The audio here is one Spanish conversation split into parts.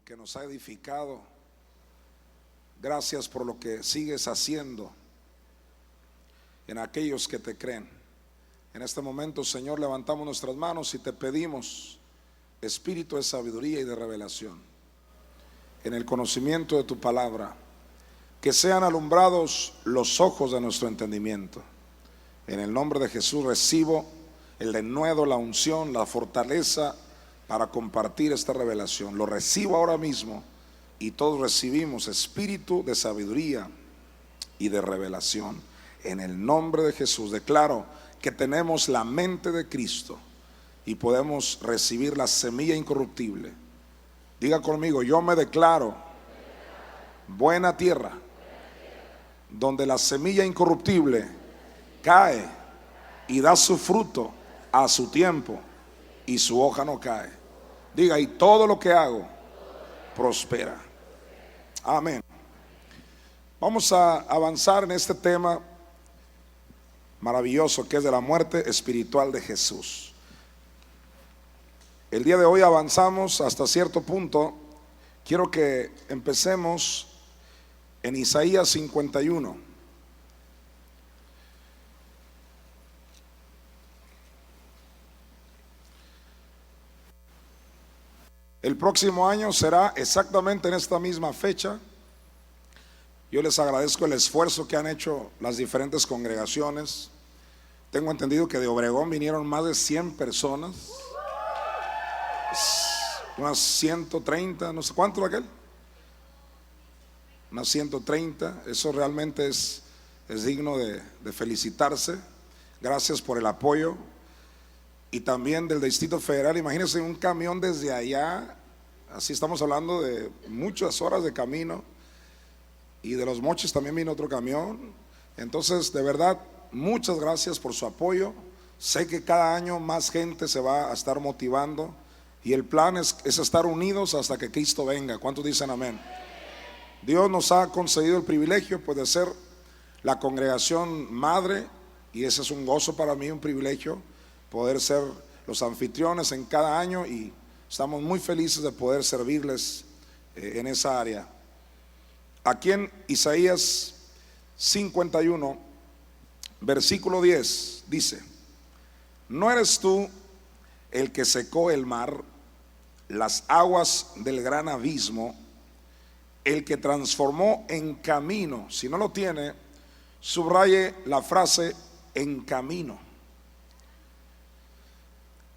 lo que nos ha edificado. Gracias por lo que sigues haciendo en aquellos que te creen. En este momento, Señor, levantamos nuestras manos y te pedimos espíritu de sabiduría y de revelación en el conocimiento de tu palabra, que sean alumbrados los ojos de nuestro entendimiento. En el nombre de Jesús recibo el denuedo, la unción, la fortaleza para compartir esta revelación. Lo recibo ahora mismo y todos recibimos espíritu de sabiduría y de revelación. En el nombre de Jesús declaro que tenemos la mente de Cristo y podemos recibir la semilla incorruptible. Diga conmigo: yo me declaro buena tierra, donde la semilla incorruptible cae y da su fruto a su tiempo y su hoja no cae. Diga: y todo lo que hago prospera. Amén. Vamos a avanzar en este tema maravilloso que es de la muerte espiritual de Jesús. El día de hoy avanzamos hasta cierto punto. Quiero que empecemos en Isaías 51. El próximo año será exactamente en esta misma fecha. Yo les agradezco el esfuerzo que han hecho las diferentes congregaciones. Tengo entendido que de Obregón vinieron más de 100 personas, unas 130, no sé cuánto aquel, unas 130. Eso realmente es digno de felicitarse. Gracias por el apoyo. Y también del Distrito Federal. Imagínense un camión desde allá, así estamos hablando de muchas horas de camino. Y de Los Mochis también vino otro camión. Entonces, de verdad, muchas gracias por su apoyo. Sé que cada año más gente se va a estar motivando y el plan es estar unidos hasta que Cristo venga. ¿Cuántos dicen amén? Dios nos ha concedido el privilegio, pues, de ser la congregación madre, y ese es un gozo para mí, un privilegio poder ser los anfitriones en cada año, y estamos muy felices de poder servirles en esa área. Aquí en Isaías 51, versículo 10, dice: ¿no eres tú el que secó el mar, las aguas del gran abismo, el que transformó en camino? Si no lo tiene, subraye la frase en camino.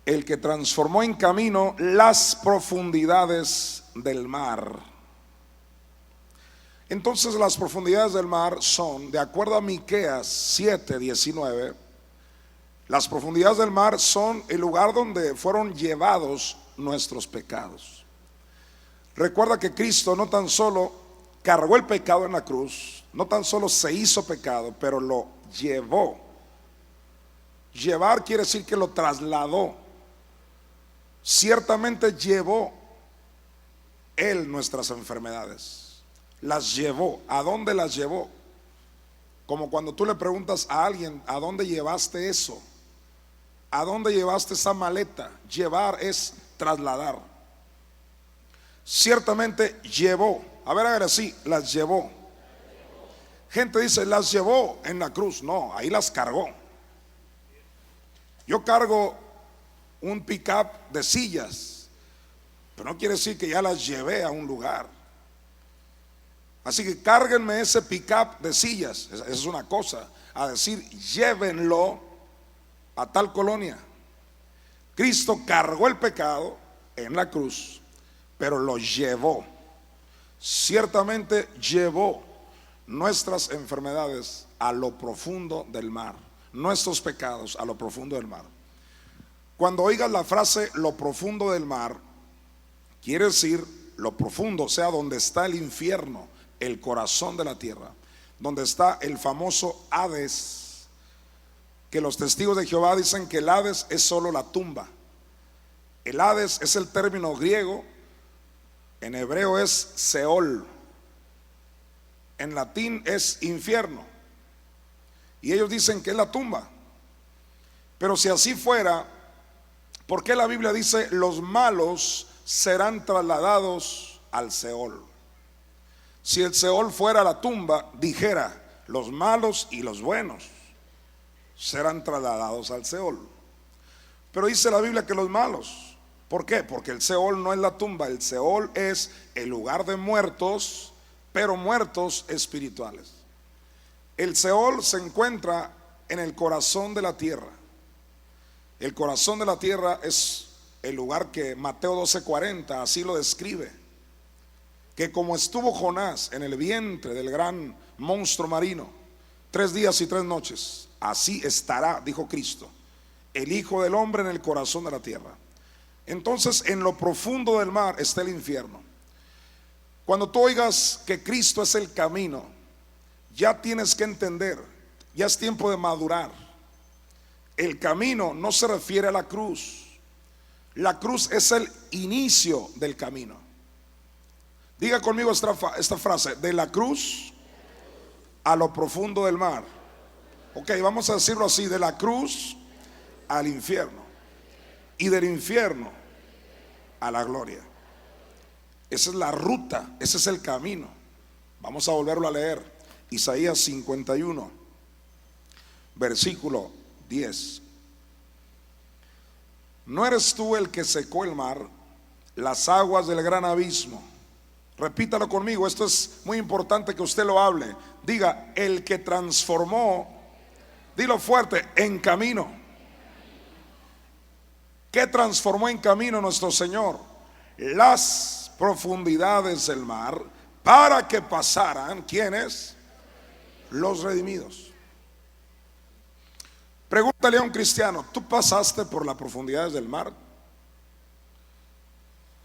El que transformó en camino las profundidades del mar. Entonces, las profundidades del mar son, de acuerdo a Miqueas 7:19, las profundidades del mar son el lugar donde fueron llevados nuestros pecados. Recuerda que Cristo no tan solo cargó el pecado en la cruz, no tan solo se hizo pecado, pero lo llevó. Llevar quiere decir que lo trasladó. Ciertamente llevó Él nuestras enfermedades, las llevó. ¿A dónde las llevó? Como cuando tú le preguntas a alguien: ¿a dónde llevaste eso? ¿A dónde llevaste esa maleta? Llevar es trasladar. Ciertamente llevó. A ver así, las llevó. Gente dice: las llevó en la cruz. No, ahí las cargó. Yo cargo un pick-up de sillas, pero no quiere decir que ya las llevé a un lugar. Así que cárguenme ese pick-up de sillas. Esa es una cosa. A decir: llévenlo a tal colonia. Cristo cargó el pecado en la cruz, pero lo llevó. Ciertamente llevó nuestras enfermedades a lo profundo del mar, nuestros pecados a lo profundo del mar. Cuando oigas la frase lo profundo del mar, quiere decir lo profundo, o sea, donde está el infierno, el corazón de la tierra, donde está el famoso Hades, que los testigos de Jehová dicen que el Hades es solo la tumba. El Hades es el término griego, en hebreo es Seol, en latín es infierno, y ellos dicen que es la tumba. Pero si así fuera, ¿por qué la Biblia dice los malos serán trasladados al Seol. Si el Seol fuera la tumba, dijera, los malos y los buenos serán trasladados al Seol. Pero dice la Biblia que los malos. ¿Por qué? Porque el Seol no es la tumba, el Seol es el lugar de muertos, pero muertos espirituales. El Seol se encuentra en el corazón de la tierra. El corazón de la tierra es el lugar que Mateo 12:40 así lo describe, que como estuvo Jonás en el vientre del gran monstruo marino 3 días y 3 noches, así estará, dijo Cristo, el Hijo del Hombre en el corazón de la tierra. Entonces, en lo profundo del mar está el infierno. Cuando tú oigas que Cristo es el camino, ya tienes que entender, ya es tiempo de madurar. El camino no se refiere a la cruz. La cruz es el inicio del camino. Diga conmigo esta frase: de la cruz a lo profundo del mar. Ok, vamos a decirlo así: de la cruz al infierno, y del infierno a la gloria. Esa es la ruta, ese es el camino. Vamos a volverlo a leer. Isaías 51, versículo 10. ¿No eres tú el que secó el mar, las aguas del gran abismo? Repítalo conmigo, esto es muy importante que usted lo hable. Diga, el que transformó, dilo fuerte, en camino. ¿Qué transformó en camino nuestro Señor? Las profundidades del mar, para que pasaran, ¿quiénes? Los redimidos. Pregúntale a un cristiano, ¿tú pasaste por las profundidades del mar?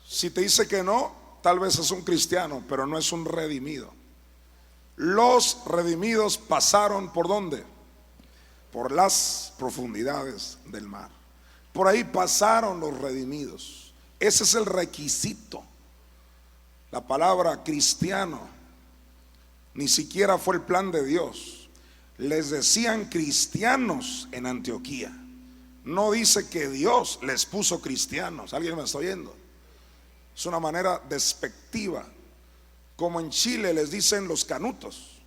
Si te dice que no, tal vez es un cristiano, pero no es un redimido. Los redimidos pasaron ¿por dónde? Por las profundidades del mar. Por ahí pasaron los redimidos. Ese es el requisito. La palabra cristiano ni siquiera fue el plan de Dios. Les decían cristianos en Antioquía. No dice que Dios les puso cristianos. ¿Alguien me está oyendo? Es una manera despectiva, como en Chile les dicen los canutos,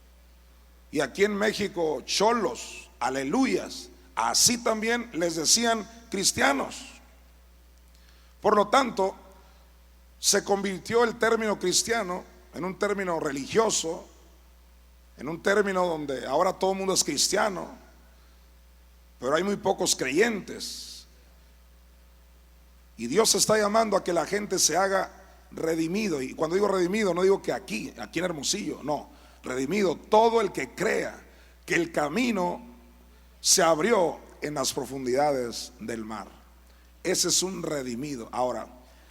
y aquí en México cholos, aleluyas. Así también les decían cristianos. Por lo tanto, se convirtió el término cristiano en un término religioso, en un término donde ahora todo el mundo es cristiano, pero hay muy pocos creyentes. Y Dios está llamando a que la gente se haga redimido. Y cuando digo redimido, no digo que aquí en Hermosillo, no, redimido todo el que crea que el camino se abrió en las profundidades del mar. Ese es un redimido. Ahora,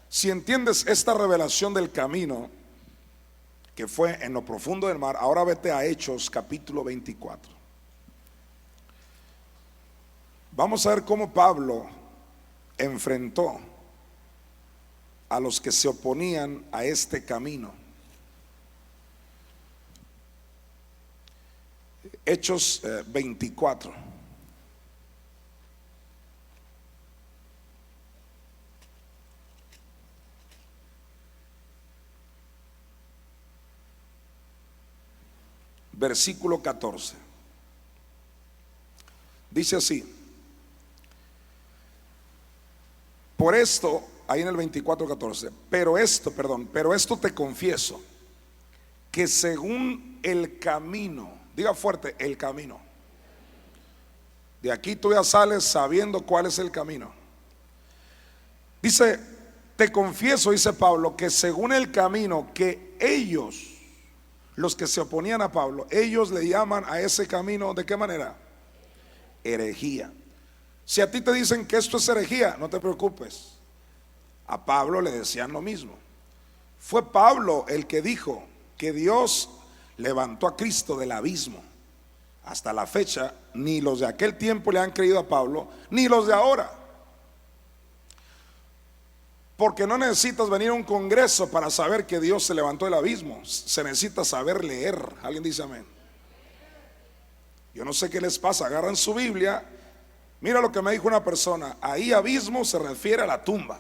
si entiendes esta revelación del camino que fue en lo profundo del mar, ahora vete a Hechos capítulo 24. Vamos a ver cómo Pablo enfrentó a los que se oponían a este camino. Hechos 24. Versículo 14. Dice así: por esto, ahí en el 24:14, pero esto te confieso, que según el camino, diga fuerte, el camino. De aquí tú ya sales sabiendo cuál es el camino. Dice, te confieso, dice Pablo, que según el camino que ellos, los que se oponían a Pablo, ellos le llaman a ese camino, ¿de qué manera? Herejía. Si a ti te dicen que esto es herejía, no te preocupes. A Pablo le decían lo mismo. Fue Pablo el que dijo que Dios levantó a Cristo del abismo. Hasta la fecha, ni los de aquel tiempo le han creído a Pablo, ni los de ahora. Porque no necesitas venir a un congreso para saber que Dios se levantó del abismo. Se necesita saber leer. ¿Alguien dice amén? Yo no sé qué les pasa. Agarran su Biblia. Mira lo que me dijo una persona. Ahí abismo se refiere a la tumba.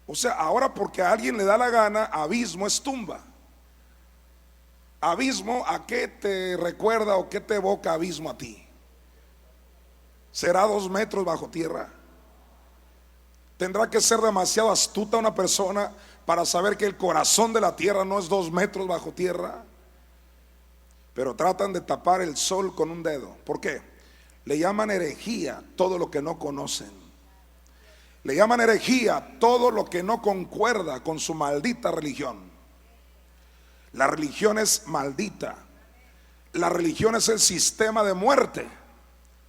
O sea, ahora porque a alguien le da la gana, abismo es tumba. Abismo, ¿a qué te recuerda o qué te evoca abismo a ti? ¿Será 2 metros bajo tierra? Tendrá que ser demasiado astuta una persona para saber que el corazón de la tierra no es 2 metros bajo tierra. Pero tratan de tapar el sol con un dedo. ¿Por qué? Le llaman herejía todo lo que no conocen. Le llaman herejía todo lo que no concuerda con su maldita religión. La religión es maldita. La religión es el sistema de muerte.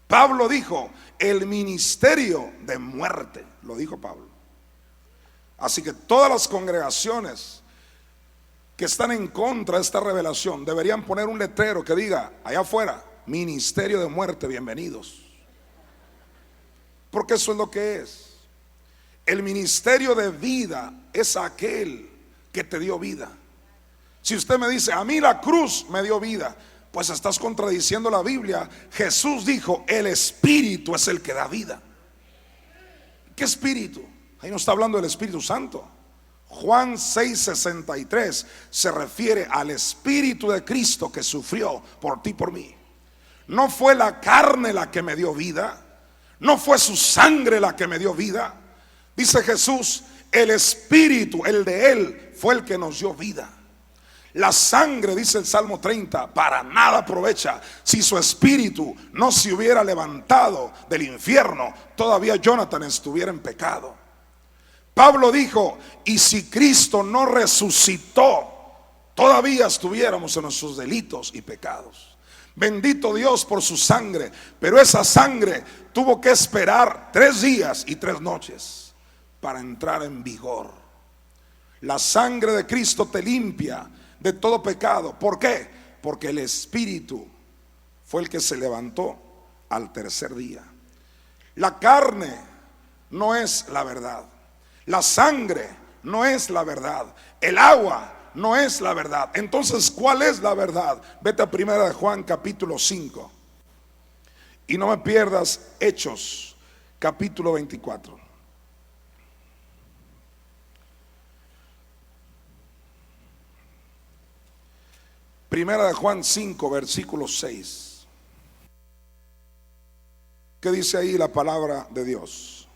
Pablo dijo, el ministerio de muerte, lo dijo Pablo. Así que todas las congregaciones que están en contra de esta revelación deberían poner un letrero que diga allá afuera, ministerio de muerte, bienvenidos. Porque eso es lo que es. El ministerio de vida es aquel que te dio vida. Si usted me dice, a mí la cruz me dio vida, pues estás contradiciendo la Biblia. Jesús dijo, el Espíritu es el que da vida. ¿Qué Espíritu? Ahí no está hablando del Espíritu Santo. Juan 6:63 se refiere al Espíritu de Cristo que sufrió por ti y por mí. No fue la carne la que me dio vida, no fue su sangre la que me dio vida. Dice Jesús, el Espíritu, el de Él, fue el que nos dio vida. La sangre, dice el Salmo 30, para nada aprovecha. Si su espíritu no se hubiera levantado del infierno, todavía Jonathan estuviera en pecado. Pablo dijo, y si Cristo no resucitó, todavía estuviéramos en nuestros delitos y pecados. Bendito Dios por su sangre, pero esa sangre tuvo que esperar 3 días y 3 noches para entrar en vigor. La sangre de Cristo te limpia de todo pecado. ¿Por qué? Porque el Espíritu fue el que se levantó al 3er día. La carne no es la verdad. La sangre no es la verdad. El agua no es la verdad. Entonces, ¿cuál es la verdad? Vete a 1 Juan capítulo 5 y no me pierdas Hechos capítulo 24. Primera de Juan 5, versículo 6. ¿Qué dice ahí la palabra de Dios?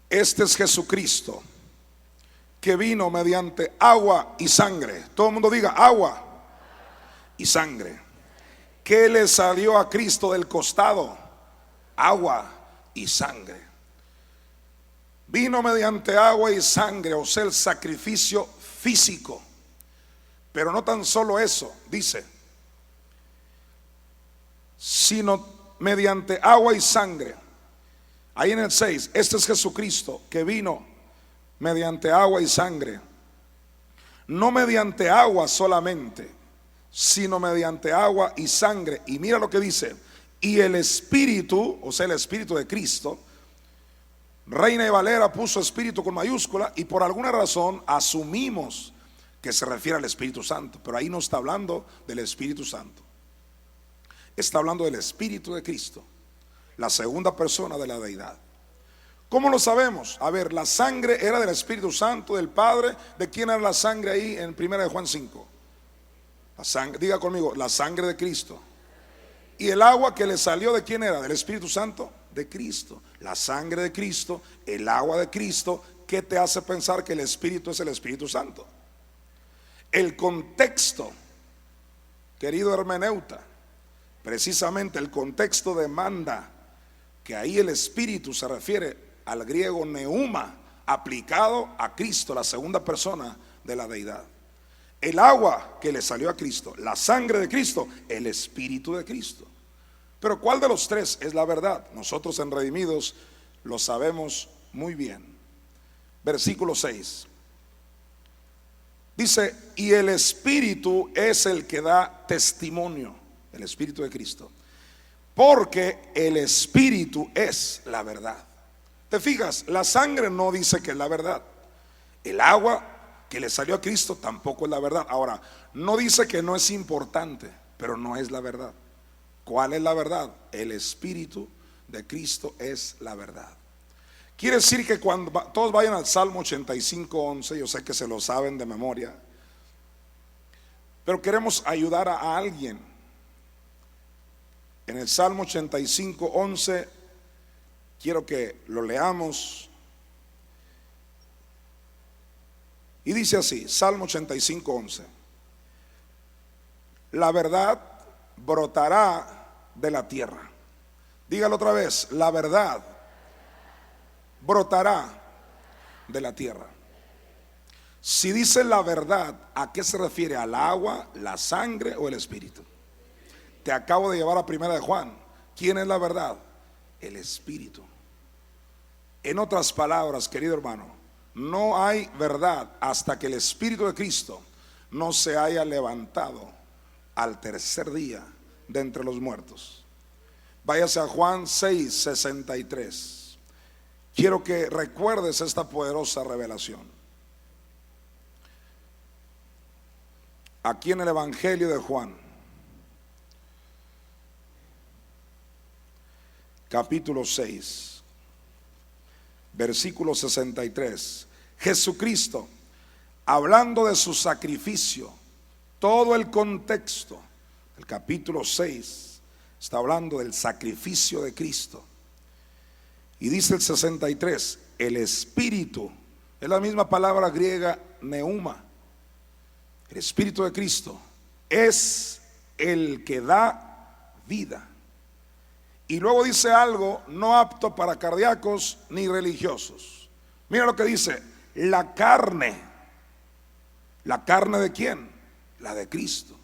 Este es Jesucristo, que vino mediante agua y sangre. Todo el mundo diga agua y sangre. ¿Qué le salió a Cristo del costado? Agua y sangre. Vino mediante agua y sangre, o sea, el sacrificio físico. Pero no tan solo eso, dice, sino mediante agua y sangre. Ahí en el 6, este es Jesucristo que vino mediante agua y sangre. No mediante agua solamente, sino mediante agua y sangre. Y mira lo que dice, y el Espíritu, o sea, el Espíritu de Cristo. Reina y Valera puso Espíritu con mayúscula y por alguna razón asumimos que se refiere al Espíritu Santo, pero ahí no está hablando del Espíritu Santo. Está hablando del Espíritu de Cristo, la segunda persona de la deidad. ¿Cómo lo sabemos? A ver, la sangre era del Espíritu Santo, del Padre. ¿De quién era la sangre ahí en 1 de Juan 5? La sangre, diga conmigo, la sangre de Cristo. ¿Y el agua que le salió de quién era? ¿Del Espíritu Santo? De Cristo. La sangre de Cristo, el agua de Cristo. ¿Qué te hace pensar que el Espíritu es el Espíritu Santo? El contexto, querido hermeneuta, precisamente el contexto demanda que ahí el Espíritu se refiere al griego neuma, aplicado a Cristo, la segunda persona de la deidad. El agua que le salió a Cristo, la sangre de Cristo, el Espíritu de Cristo. Pero ¿cuál de los tres es la verdad? Nosotros en Redimidos lo sabemos muy bien. Versículo 6. Dice, y el Espíritu es el que da testimonio, el Espíritu de Cristo, porque el Espíritu es la verdad. ¿Te fijas? La sangre no dice que es la verdad. El agua que le salió a Cristo tampoco es la verdad. Ahora, no dice que no es importante, pero no es la verdad. ¿Cuál es la verdad? El Espíritu de Cristo es la verdad. Quiere decir que cuando todos vayan al Salmo 85:11, yo sé que se lo saben de memoria, pero queremos ayudar a alguien. En el Salmo 85:11 quiero que lo leamos. Y dice así, Salmo 85:11: la verdad brotará de la tierra. Dígalo otra vez, la verdad brotará de la tierra. Si dice la verdad, ¿a qué se refiere? ¿Al agua, la sangre o el Espíritu? Te acabo de llevar a Primera de Juan. ¿Quién es la verdad? El Espíritu. En otras palabras, querido hermano, no hay verdad hasta que el Espíritu de Cristo no se haya levantado al tercer día de entre los muertos. Váyase a Juan 6:63. Quiero que recuerdes esta poderosa revelación. Aquí en el Evangelio de Juan, capítulo 6, versículo 63. Jesucristo, hablando de su sacrificio, todo el contexto del capítulo 6 está hablando del sacrificio de Cristo. Y dice el 63, el Espíritu, es la misma palabra griega neuma. El Espíritu de Cristo es el que da vida. Y luego dice algo no apto para cardíacos ni religiosos. Mira lo que dice, la carne. ¿La carne de quién? La de Cristo.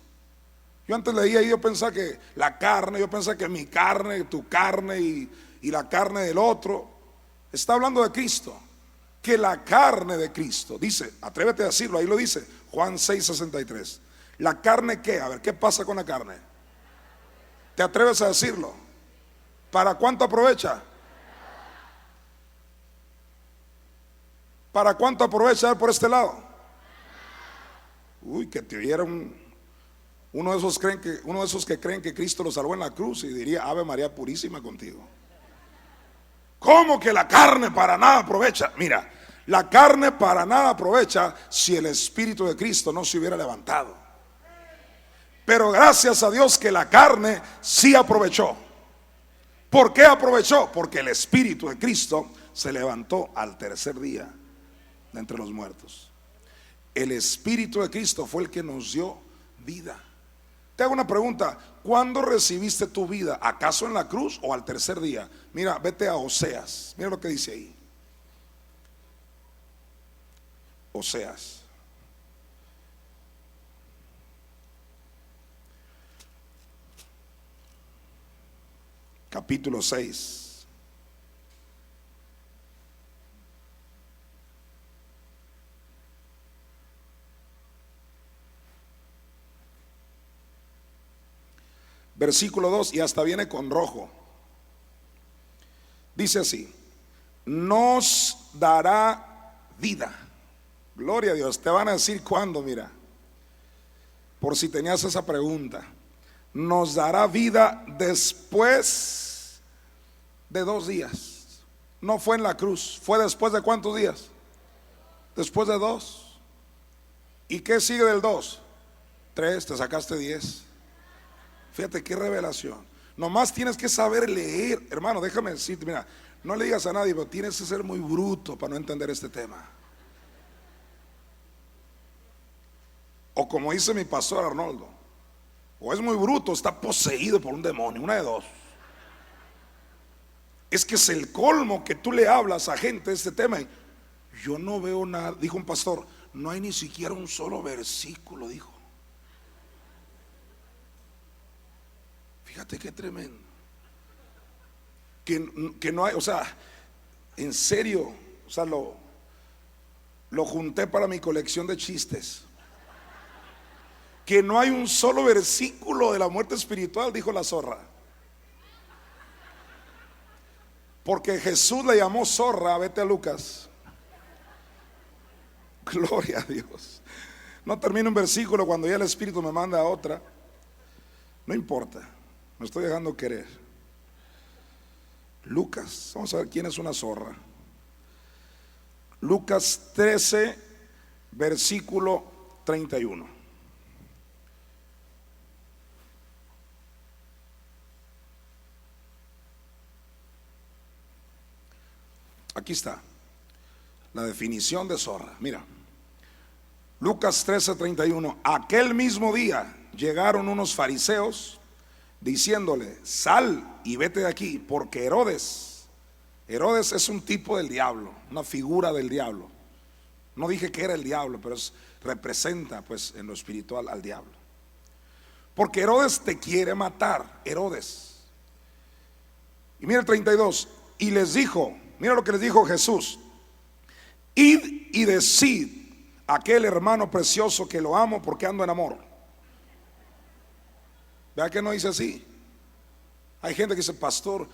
Yo antes leía y yo pensaba que la carne, yo pensaba que mi carne, tu carne y la carne del otro. Está hablando de Cristo. Que la carne de Cristo, dice, atrévete a decirlo, ahí lo dice, Juan 6:63. ¿La carne qué? A ver, ¿qué pasa con la carne? ¿Te atreves a decirlo? ¿Para cuánto aprovecha? ¿Para cuánto aprovecha por este lado? Uy, que te oyeron uno de esos que creen que Cristo lo salvó en la cruz y diría Ave María Purísima contigo. ¿Cómo que la carne para nada aprovecha? Mira, la carne para nada aprovecha si el Espíritu de Cristo no se hubiera levantado. Pero gracias a Dios que la carne sí aprovechó. ¿Por qué aprovechó? Porque el Espíritu de Cristo se levantó al tercer día de entre los muertos. El Espíritu de Cristo fue el que nos dio vida. Te hago una pregunta, ¿cuándo recibiste tu vida? ¿Acaso en la cruz o al tercer día? Mira, vete a Oseas, mira lo que dice ahí. Oseas. Capítulo 6. Versículo 2, y hasta viene con rojo. Dice así, nos dará vida. Gloria a Dios. Te van a decir cuándo, mira, por si tenías esa pregunta. Nos dará vida después de 2 días. No fue en la cruz, fue después de ¿cuántos días? Después de 2. ¿Y qué sigue del 2? 3, te sacaste 10. Fíjate qué revelación. Nomás tienes que saber leer. Hermano, déjame decirte, mira, no le digas a nadie, pero tienes que ser muy bruto para no entender este tema. O como dice mi pastor Arnoldo, o es muy bruto, está poseído por un demonio, una de dos. Es que es el colmo que tú le hablas a gente de este tema y yo no veo nada. Dijo un pastor, no hay ni siquiera un solo versículo, dijo. Fíjate qué tremendo. Que no hay, o sea, en serio, o sea, lo junté para mi colección de chistes. Que no hay un solo versículo de la muerte espiritual, dijo la zorra. Porque Jesús le llamó zorra, vete a Lucas. Gloria a Dios. No termino un versículo cuando ya el Espíritu me manda a otra. No importa. Me estoy dejando querer. Lucas, vamos a ver quién es una zorra. Lucas 13, versículo 31. Aquí está la definición de zorra. Mira, Lucas 13, 31. Aquel mismo día llegaron unos fariseos diciéndole: sal y vete de aquí, porque Herodes es un tipo del diablo, una figura del diablo. No dije que era el diablo, pero representa pues en lo espiritual al diablo. Porque Herodes te quiere matar, Herodes. Y mira el 32, y les dijo, mira lo que les dijo Jesús: id y decid a aquel hermano precioso que lo amo, porque ando en amor. Vea que no dice así. Hay gente que dice: pastor,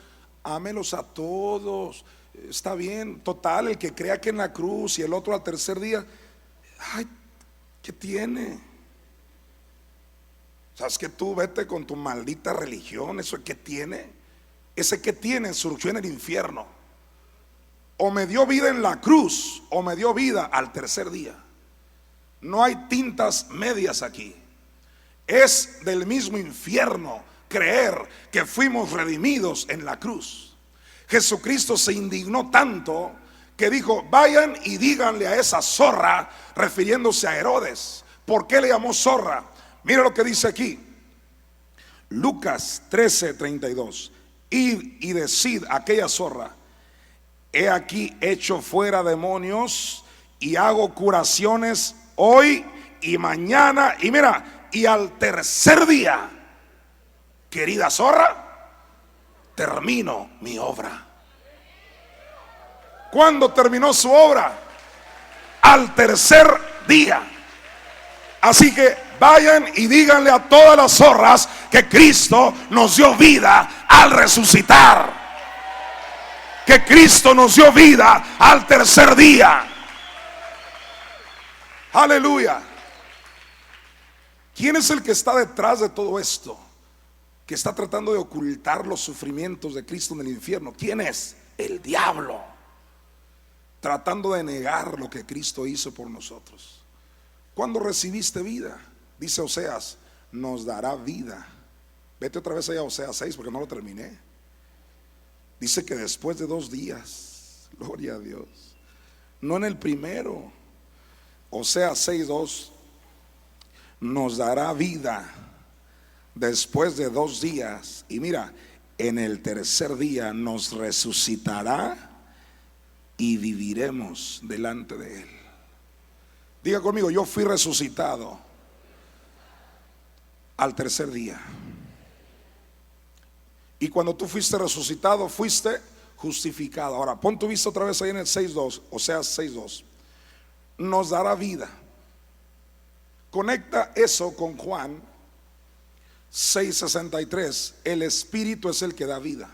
ámelos a todos, está bien, total, el que crea que en la cruz y el otro al tercer día, ay, ¿qué tiene? Sabes que tú vete con tu maldita religión, eso que tiene, ese que tiene surgió en el infierno. O me dio vida en la cruz o me dio vida al tercer día. No hay tintas medias aquí. Es del mismo infierno creer que fuimos redimidos en la cruz. Jesucristo se indignó tanto que dijo: vayan y díganle a esa zorra, refiriéndose a Herodes. ¿Por qué le llamó zorra? Mira lo que dice aquí, Lucas 13, 32. Id y decid a aquella zorra: he aquí hecho fuera demonios y hago curaciones hoy y mañana, y mira, y al tercer día, querida zorra, termino mi obra. ¿Cuándo terminó su obra? Al tercer día. Así que vayan y díganle a todas las zorras que Cristo nos dio vida al resucitar, que Cristo nos dio vida al tercer día. Aleluya. ¿Quién es el que está detrás de todo esto? Que está tratando de ocultar los sufrimientos de Cristo en el infierno. ¿Quién es? El diablo, tratando de negar lo que Cristo hizo por nosotros. Cuando recibiste vida, dice Oseas, nos dará vida. Vete otra vez allá a Oseas 6, porque no lo terminé. Dice que después de 2 días, gloria a Dios, no en el primero. Oseas 6:2, nos dará vida después de 2 días, y mira, en el tercer día nos resucitará y viviremos delante de él. Diga conmigo: yo fui resucitado al tercer día. Y cuando tú fuiste resucitado, fuiste justificado. Ahora pon tu vista otra vez ahí en el 6:2, o sea 6:2. Nos dará vida. Conecta eso con Juan 6:63. El Espíritu es el que da vida.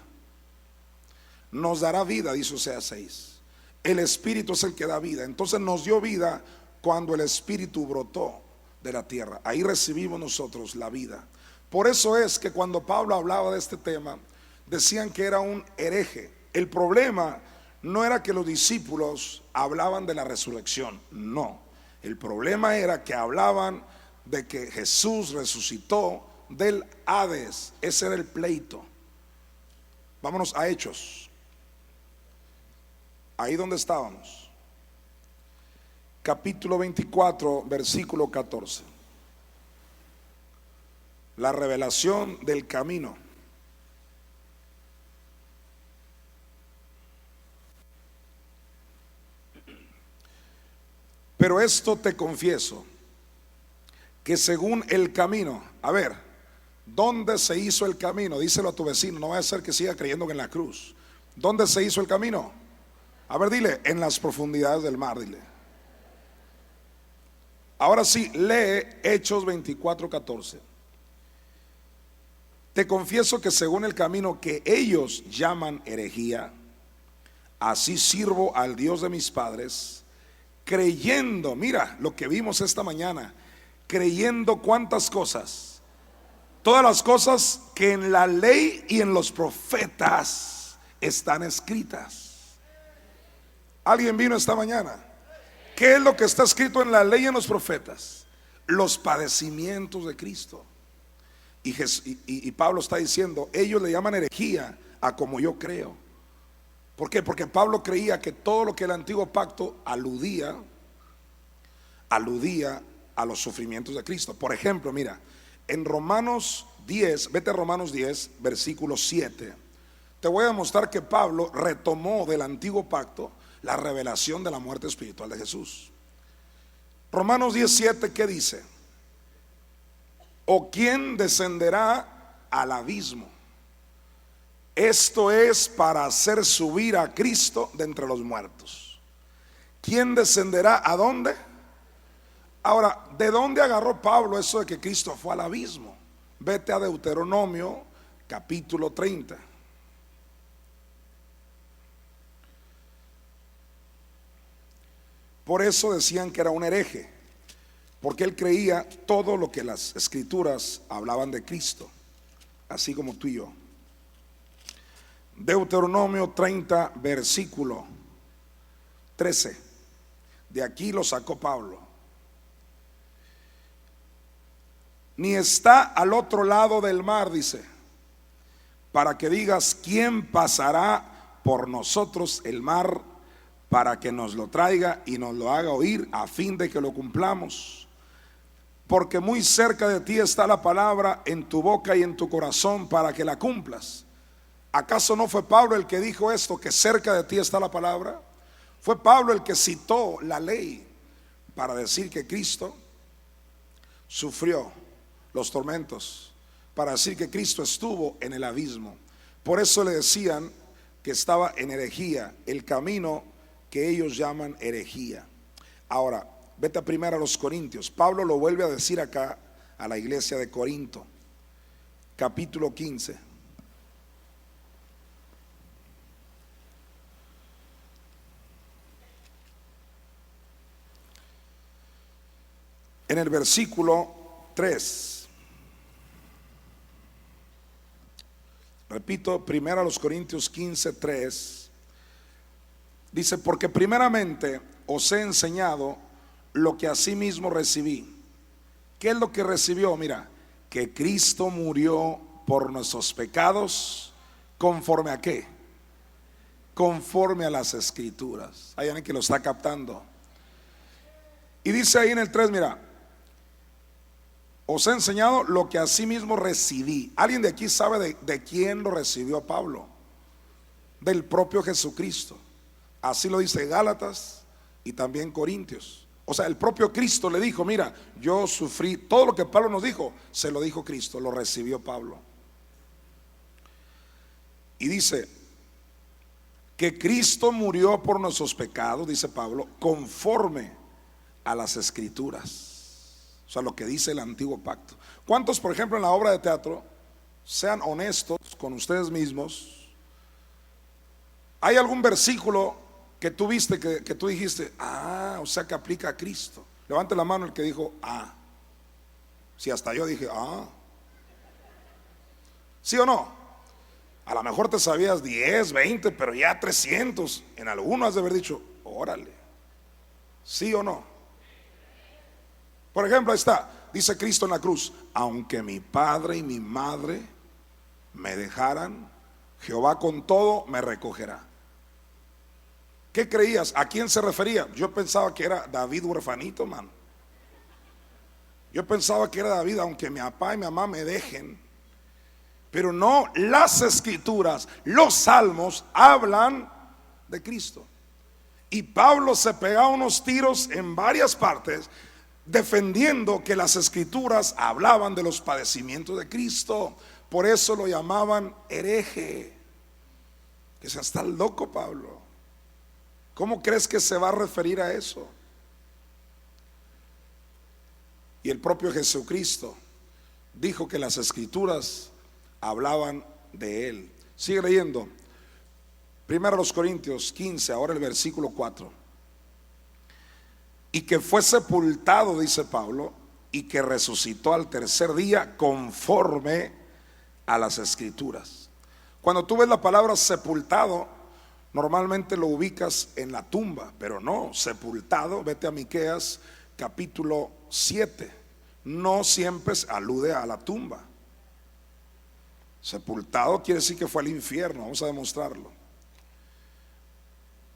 Nos dará vida, dice Oseas 6. El Espíritu es el que da vida. Entonces nos dio vida cuando el Espíritu brotó de la tierra. Ahí recibimos nosotros la vida. Por eso es que cuando Pablo hablaba de este tema, decían que era un hereje. El problema no era que los discípulos hablaban de la resurrección, no. El problema era que hablaban de que Jesús resucitó del Hades. Ese era el pleito. Vámonos a Hechos. Ahí donde estábamos. Capítulo 24, versículo 14. La revelación del camino. Pero esto te confieso, que según el camino, a ver, ¿dónde se hizo el camino? Díselo a tu vecino, no vaya a ser que siga creyendo en la cruz. ¿Dónde se hizo el camino? A ver, dile: en las profundidades del mar, dile. Ahora sí, lee Hechos 24:14. Te confieso que según el camino que ellos llaman herejía, así sirvo al Dios de mis padres, creyendo, mira lo que vimos esta mañana, creyendo ¿cuántas cosas? todas las cosas que en la ley y en los profetas están escritas. ¿Alguien vino esta mañana? ¿Qué es lo que está escrito en la ley y en los profetas? Los padecimientos de Cristo. Y Pablo está diciendo, ellos le llaman herejía a como yo creo. ¿Por qué? Porque Pablo creía que todo lo que el antiguo pacto aludía a los sufrimientos de Cristo. Por ejemplo, mira, en Romanos 10, vete a Romanos 10, versículo 7. Te voy a demostrar que Pablo retomó del antiguo pacto la revelación de la muerte espiritual de Jesús. Romanos 17, ¿qué dice? ¿O quién descenderá al abismo? Esto es para hacer subir a Cristo de entre los muertos. ¿Quién descenderá a dónde? Ahora, ¿de dónde agarró Pablo eso de que Cristo fue al abismo? Vete a Deuteronomio capítulo 30. Por eso decían que era un hereje, porque él creía todo lo que las escrituras hablaban de Cristo, así como tú y yo. Deuteronomio 30, versículo 13. De aquí lo sacó Pablo. Ni está al otro lado del mar, dice, para que digas, ¿quién pasará por nosotros el mar para que nos lo traiga y nos lo haga oír a fin de que lo cumplamos? Porque muy cerca de ti está la palabra, en tu boca y en tu corazón, para que la cumplas. ¿Acaso no fue Pablo el que dijo esto, que cerca de ti está la palabra? Fue Pablo el que citó la ley para decir que Cristo sufrió los tormentos, para decir que Cristo estuvo en el abismo. Por eso le decían que estaba en herejía, el camino que ellos llaman herejía. Ahora, vete a primero a los Corintios. Pablo lo vuelve a decir acá a la iglesia de Corinto, capítulo 15. En el versículo 3, repito, primero a los Corintios 15, 3, dice, porque primeramente os he enseñado lo que asimismo recibí. ¿Qué es lo que recibió? Mira, que Cristo murió por nuestros pecados, ¿conforme a qué? Conforme a las escrituras. Hay alguien que lo está captando. Y dice ahí en el 3, mira, os he enseñado lo que asimismo recibí. ¿Alguien de aquí sabe de quién lo recibió Pablo? Del propio Jesucristo. Así lo dice Gálatas y también Corintios. O sea, el propio Cristo le dijo, mira, yo sufrí, todo lo que Pablo nos dijo, se lo dijo Cristo, lo recibió Pablo. Y dice que Cristo murió por nuestros pecados, dice Pablo, conforme a las escrituras. O sea, lo que dice el antiguo pacto. ¿Cuántos, por ejemplo, en la obra de teatro, sean honestos con ustedes mismos, hay algún versículo que tú viste, que tú dijiste, o sea que aplica a Cristo? Levante la mano el que dijo, si hasta yo dije, ¿sí o no? A lo mejor te sabías 10, 20, pero ya 300. En alguno has de haber dicho, órale, ¿sí o no? Por ejemplo, ahí está, dice Cristo en la cruz, aunque mi padre y mi madre me dejaran, Jehová con todo me recogerá. ¿Qué creías? ¿A quién se refería? Yo pensaba que era David huerfanito, man. Yo pensaba que era David, aunque mi papá y mi mamá me dejen. Pero no, las escrituras, los salmos hablan de Cristo. Y Pablo se pegaba unos tiros en varias partes defendiendo que las escrituras hablaban de los padecimientos de Cristo. Por eso lo llamaban hereje. Que se está loco Pablo. ¿Cómo crees que se va a referir a eso? Y el propio Jesucristo dijo que las escrituras hablaban de él. Sigue leyendo. Primero los Corintios 15, ahora el versículo 4. Y que fue sepultado, dice Pablo, y que resucitó al tercer día conforme a las Escrituras. Cuando tú ves la palabra sepultado, normalmente lo ubicas en la tumba, pero no, sepultado, vete a Miqueas capítulo 7, no siempre alude a la tumba. Sepultado quiere decir que fue al infierno, vamos a demostrarlo.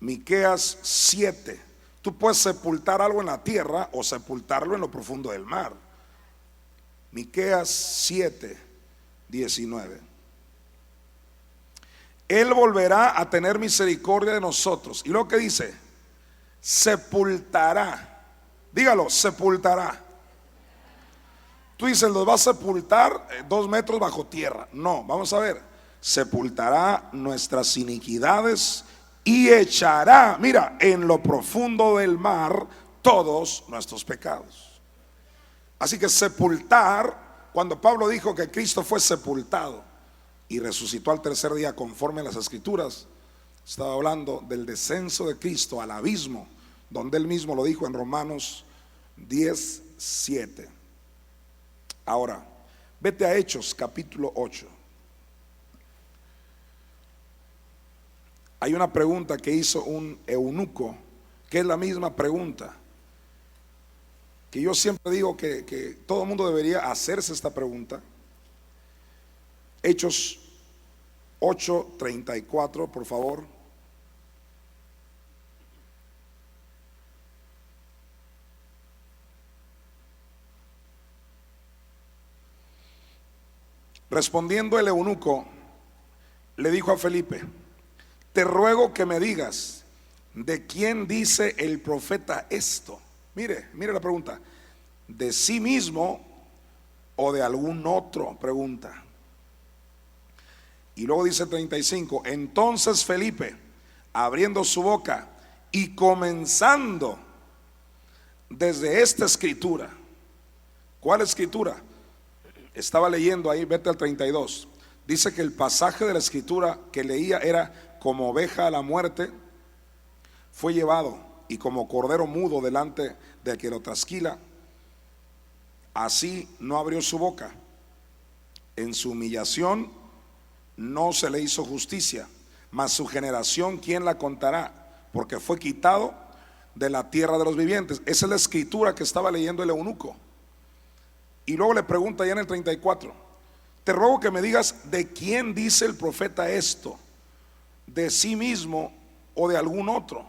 Miqueas 7, tú puedes sepultar algo en la tierra o sepultarlo en lo profundo del mar. Miqueas 7, 19. Él volverá a tener misericordia de nosotros. Y lo que dice, sepultará. Dígalo, sepultará. Tú dices, los va a sepultar 2 metros bajo tierra. No, vamos a ver. Sepultará nuestras iniquidades y echará, mira, en lo profundo del mar todos nuestros pecados. Así que sepultar, cuando Pablo dijo que Cristo fue sepultado y resucitó al tercer día conforme a las Escrituras, estaba hablando del descenso de Cristo al abismo, donde él mismo lo dijo en Romanos 10:7. Ahora, vete a Hechos capítulo 8. Hay una pregunta que hizo un eunuco, que es la misma pregunta, que yo siempre digo que todo el mundo debería hacerse esta pregunta. Hechos 8:34, por favor. Respondiendo el eunuco, le dijo a Felipe: te ruego que me digas, ¿de quién dice el profeta esto? Mire la pregunta. ¿De sí mismo o de algún otro? Pregunta. Y luego dice 35, entonces Felipe, abriendo su boca y comenzando desde esta escritura. ¿Cuál escritura? Estaba leyendo ahí, vete al 32. Dice que el pasaje de la escritura que leía era: como oveja a la muerte fue llevado, y como cordero mudo delante del que lo trasquila, así no abrió su boca. En su humillación no se le hizo justicia, mas su generación, ¿quién la contará? Porque fue quitado de la tierra de los vivientes. Esa es la escritura que estaba leyendo el eunuco. Y luego le pregunta ya en el 34, te ruego que me digas, ¿de quién dice el profeta esto? ¿De sí mismo o de algún otro?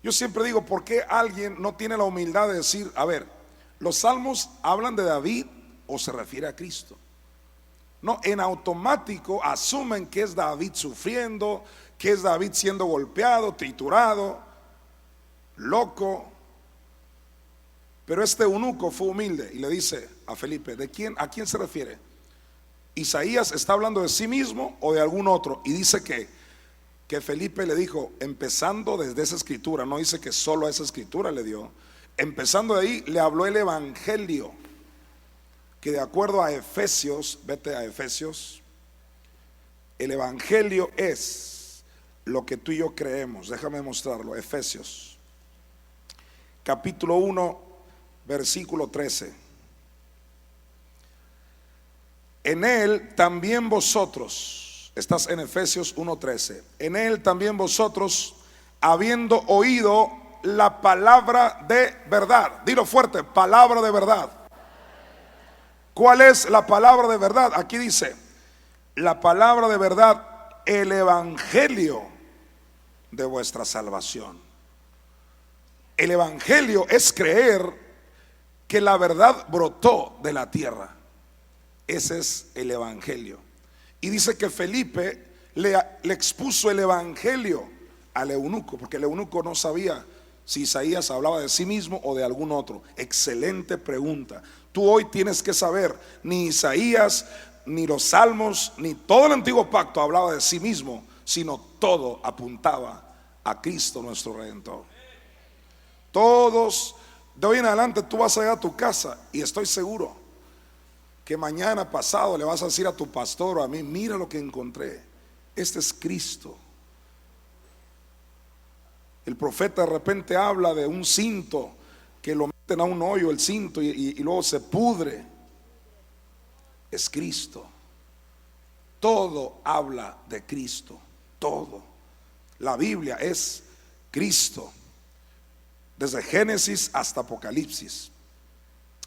Yo siempre digo, ¿por qué alguien no tiene la humildad de decir, a ver, los salmos hablan de David o se refiere a Cristo? No, en automático asumen que es David sufriendo, que es David siendo golpeado, triturado, loco. Pero este eunuco fue humilde y le dice a Felipe, ¿a quién se refiere? ¿Isaías está hablando de sí mismo o de algún otro? Y dice que Felipe le dijo, empezando desde esa escritura, no dice que solo esa escritura le dio, empezando de ahí le habló el evangelio, que de acuerdo a Efesios, vete a Efesios, el evangelio es lo que tú y yo creemos. Déjame mostrarlo. Efesios capítulo 1 versículo 13. En él también vosotros, estás en Efesios 1:13, en él también vosotros, habiendo oído la palabra de verdad, dilo fuerte, palabra de verdad. ¿Cuál es la palabra de verdad? Aquí dice, la palabra de verdad, el evangelio de vuestra salvación. El evangelio es creer que la verdad brotó de la tierra. Ese es el evangelio. Y dice que Felipe le expuso el evangelio al eunuco, porque el eunuco no sabía si Isaías hablaba de sí mismo o de algún otro. Excelente pregunta. Tú hoy tienes que saber, ni Isaías, ni los salmos, ni todo el antiguo pacto hablaba de sí mismo, sino todo apuntaba a Cristo nuestro Redentor. Todos, de hoy en adelante tú vas a ir a tu casa y estoy seguro que mañana pasado le vas a decir a tu pastor o a mí, mira lo que encontré, este es Cristo. El profeta de repente habla de un cinto que lo Tenga un hoyo el cinto y luego se pudre. Es Cristo. Todo habla de Cristo. Todo. La Biblia es Cristo. Desde Génesis hasta Apocalipsis.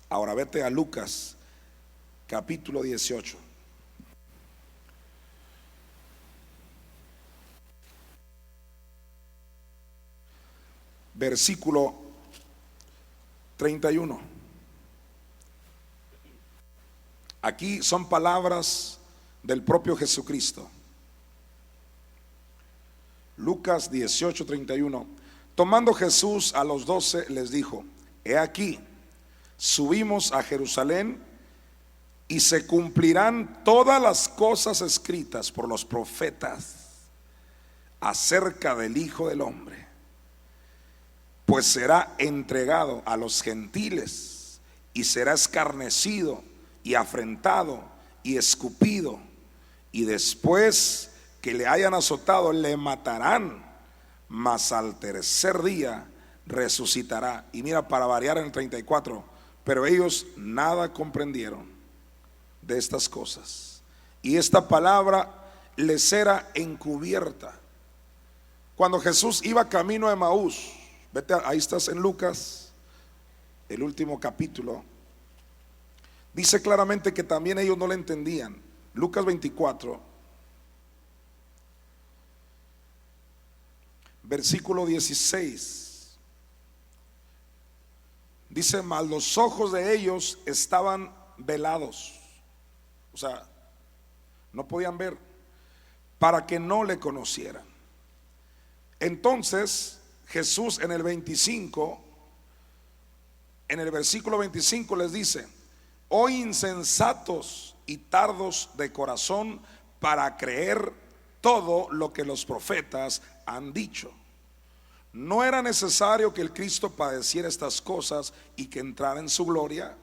Ahora vete a Lucas capítulo 18. Versículo 31. Aquí son palabras del propio Jesucristo. Lucas 18, 31. Tomando Jesús a los 12 les dijo: he aquí, subimos a Jerusalén, y se cumplirán todas las cosas escritas por los profetas acerca del Hijo del Hombre. Pues será entregado a los gentiles, y será escarnecido y afrentado y escupido, y después que le hayan azotado le matarán, mas al tercer día resucitará. Y mira, para variar en el 34, pero ellos nada comprendieron de estas cosas, y esta palabra les era encubierta. Cuando Jesús iba camino a Emaús, vete, ahí estás en Lucas, el último capítulo, dice claramente que también ellos no le entendían. Lucas 24, versículo 16, dice: mas los ojos de ellos estaban velados, o sea, no podían ver, para que no le conocieran. Entonces Jesús en el 25, en el versículo 25 les dice: oh insensatos y tardos de corazón para creer todo lo que los profetas han dicho. ¿No era necesario que el Cristo padeciera estas cosas y que entrara en su gloria?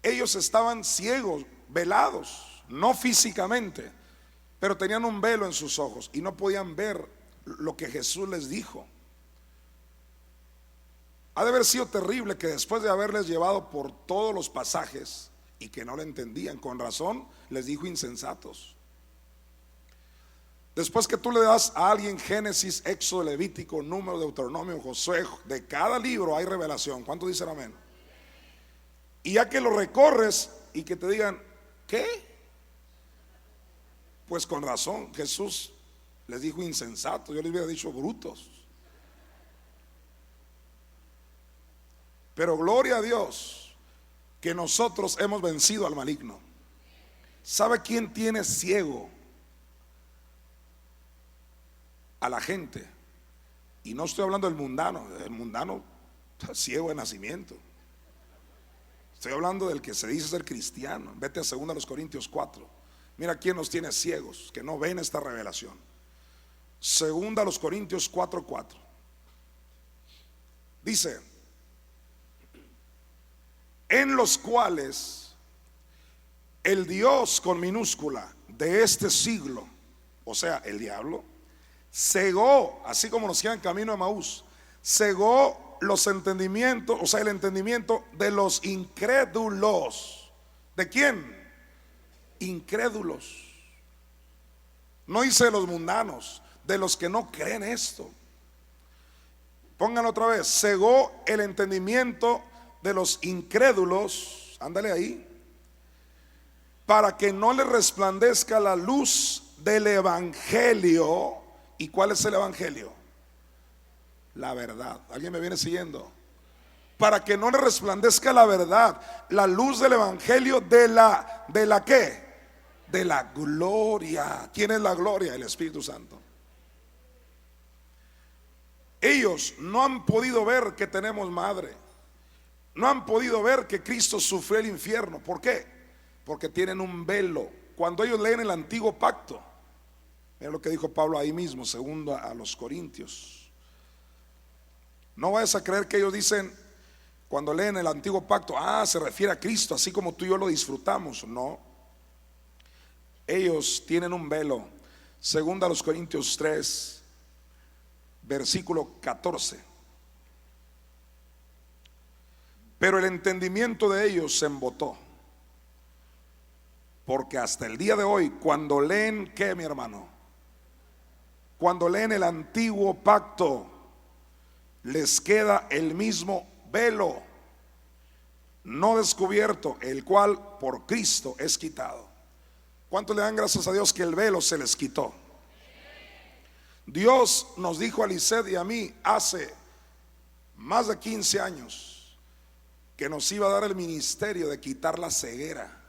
Ellos estaban ciegos, velados, no físicamente, pero tenían un velo en sus ojos y no podían ver lo que Jesús les dijo. Ha de haber sido terrible que después de haberles llevado por todos los pasajes y que no le entendían, con razón les dijo insensatos. Después que tú le das a alguien Génesis, Éxodo, Levítico, Número, Deuteronomio, Josué, de cada libro hay revelación. ¿Cuántos dicen amén? Y ya que lo recorres y que te digan, ¿qué? Pues con razón Jesús les dijo insensatos. Yo les hubiera dicho brutos. Pero gloria a Dios que nosotros hemos vencido al maligno. ¿Sabe quién tiene ciego a la gente? Y no estoy hablando del mundano. El mundano está ciego de nacimiento. Estoy hablando del que se dice ser cristiano. Vete a 2 Corintios 4. Mira quién nos tiene ciegos, que no ven esta revelación. 2 Corintios 4:4. Dice: en los cuales el Dios con minúscula de este siglo, o sea, el diablo, cegó, así como nos queda en camino de Emaús, cegó los entendimientos, o sea, el entendimiento de los incrédulos. ¿De quién? Incrédulos. No dice de los mundanos, de los que no creen esto. Pónganlo otra vez: cegó el entendimiento de los incrédulos, ándale ahí, para que no le resplandezca la luz del evangelio. ¿Y cuál es el evangelio? La verdad. ¿Alguien me viene siguiendo? Para que no le resplandezca la verdad, la luz del evangelio de la ¿qué? De la gloria. ¿Quién es la gloria? El Espíritu Santo. Ellos no han podido ver que tenemos madre. No han podido ver que Cristo sufrió el infierno. ¿Por qué? Porque tienen un velo. Cuando ellos leen el antiguo pacto, mira lo que dijo Pablo ahí mismo, segundo a los Corintios. No vayas a creer que ellos dicen, cuando leen el antiguo pacto, se refiere a Cristo, así como tú y yo lo disfrutamos. No. Ellos tienen un velo. Segundo a los Corintios 3, versículo 14. Pero el entendimiento de ellos se embotó. Porque hasta el día de hoy, cuando leen, ¿qué, mi hermano? Cuando leen el antiguo pacto, les queda el mismo velo no descubierto, el cual por Cristo es quitado. ¿Cuánto le dan gracias a Dios que el velo se les quitó? Dios nos dijo a Lisset y a mí hace más de 15 años que nos iba a dar el ministerio de quitar la ceguera.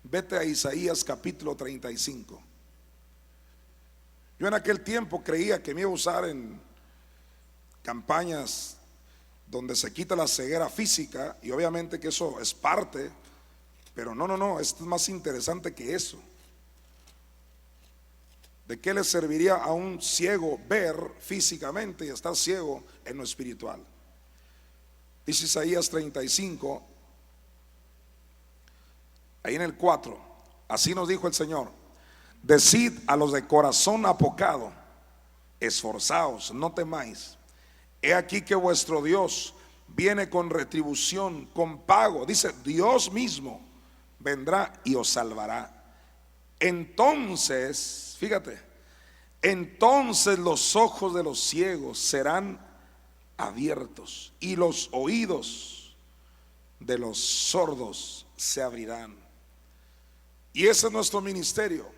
Vete a Isaías capítulo 35. Yo en aquel tiempo creía que me iba a usar en campañas donde se quita la ceguera física, y obviamente que eso es parte, pero no, esto es más interesante que eso. ¿De qué le serviría a un ciego ver físicamente y estar ciego en lo espiritual? Dice Isaías 35, ahí en el 4, así nos dijo el Señor: decid a los de corazón apocado, esforzaos, no temáis. He aquí que vuestro Dios viene con retribución, con pago. Dice, Dios mismo vendrá y os salvará. Entonces, fíjate, entonces los ojos de los ciegos serán abiertos y los oídos de los sordos se abrirán. Y ese es nuestro ministerio,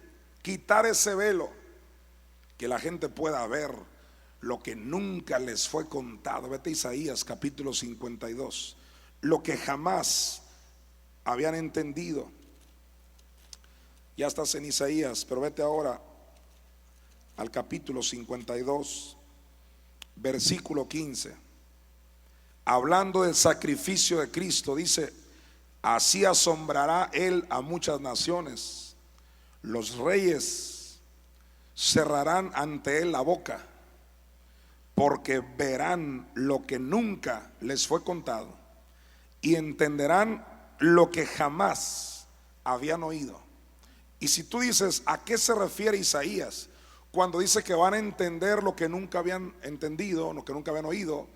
quitar ese velo, que la gente pueda ver lo que nunca les fue contado. Vete a Isaías capítulo 52, lo que jamás habían entendido. Ya estás en Isaías, pero vete ahora al capítulo 52, versículo 15. Hablando del sacrificio de Cristo, dice: así asombrará él a muchas naciones, los reyes cerrarán ante él la boca, porque verán lo que nunca les fue contado y entenderán lo que jamás habían oído. Y si tú dices, ¿a qué se refiere Isaías cuando dice que van a entender lo que nunca habían entendido, lo que nunca habían oído?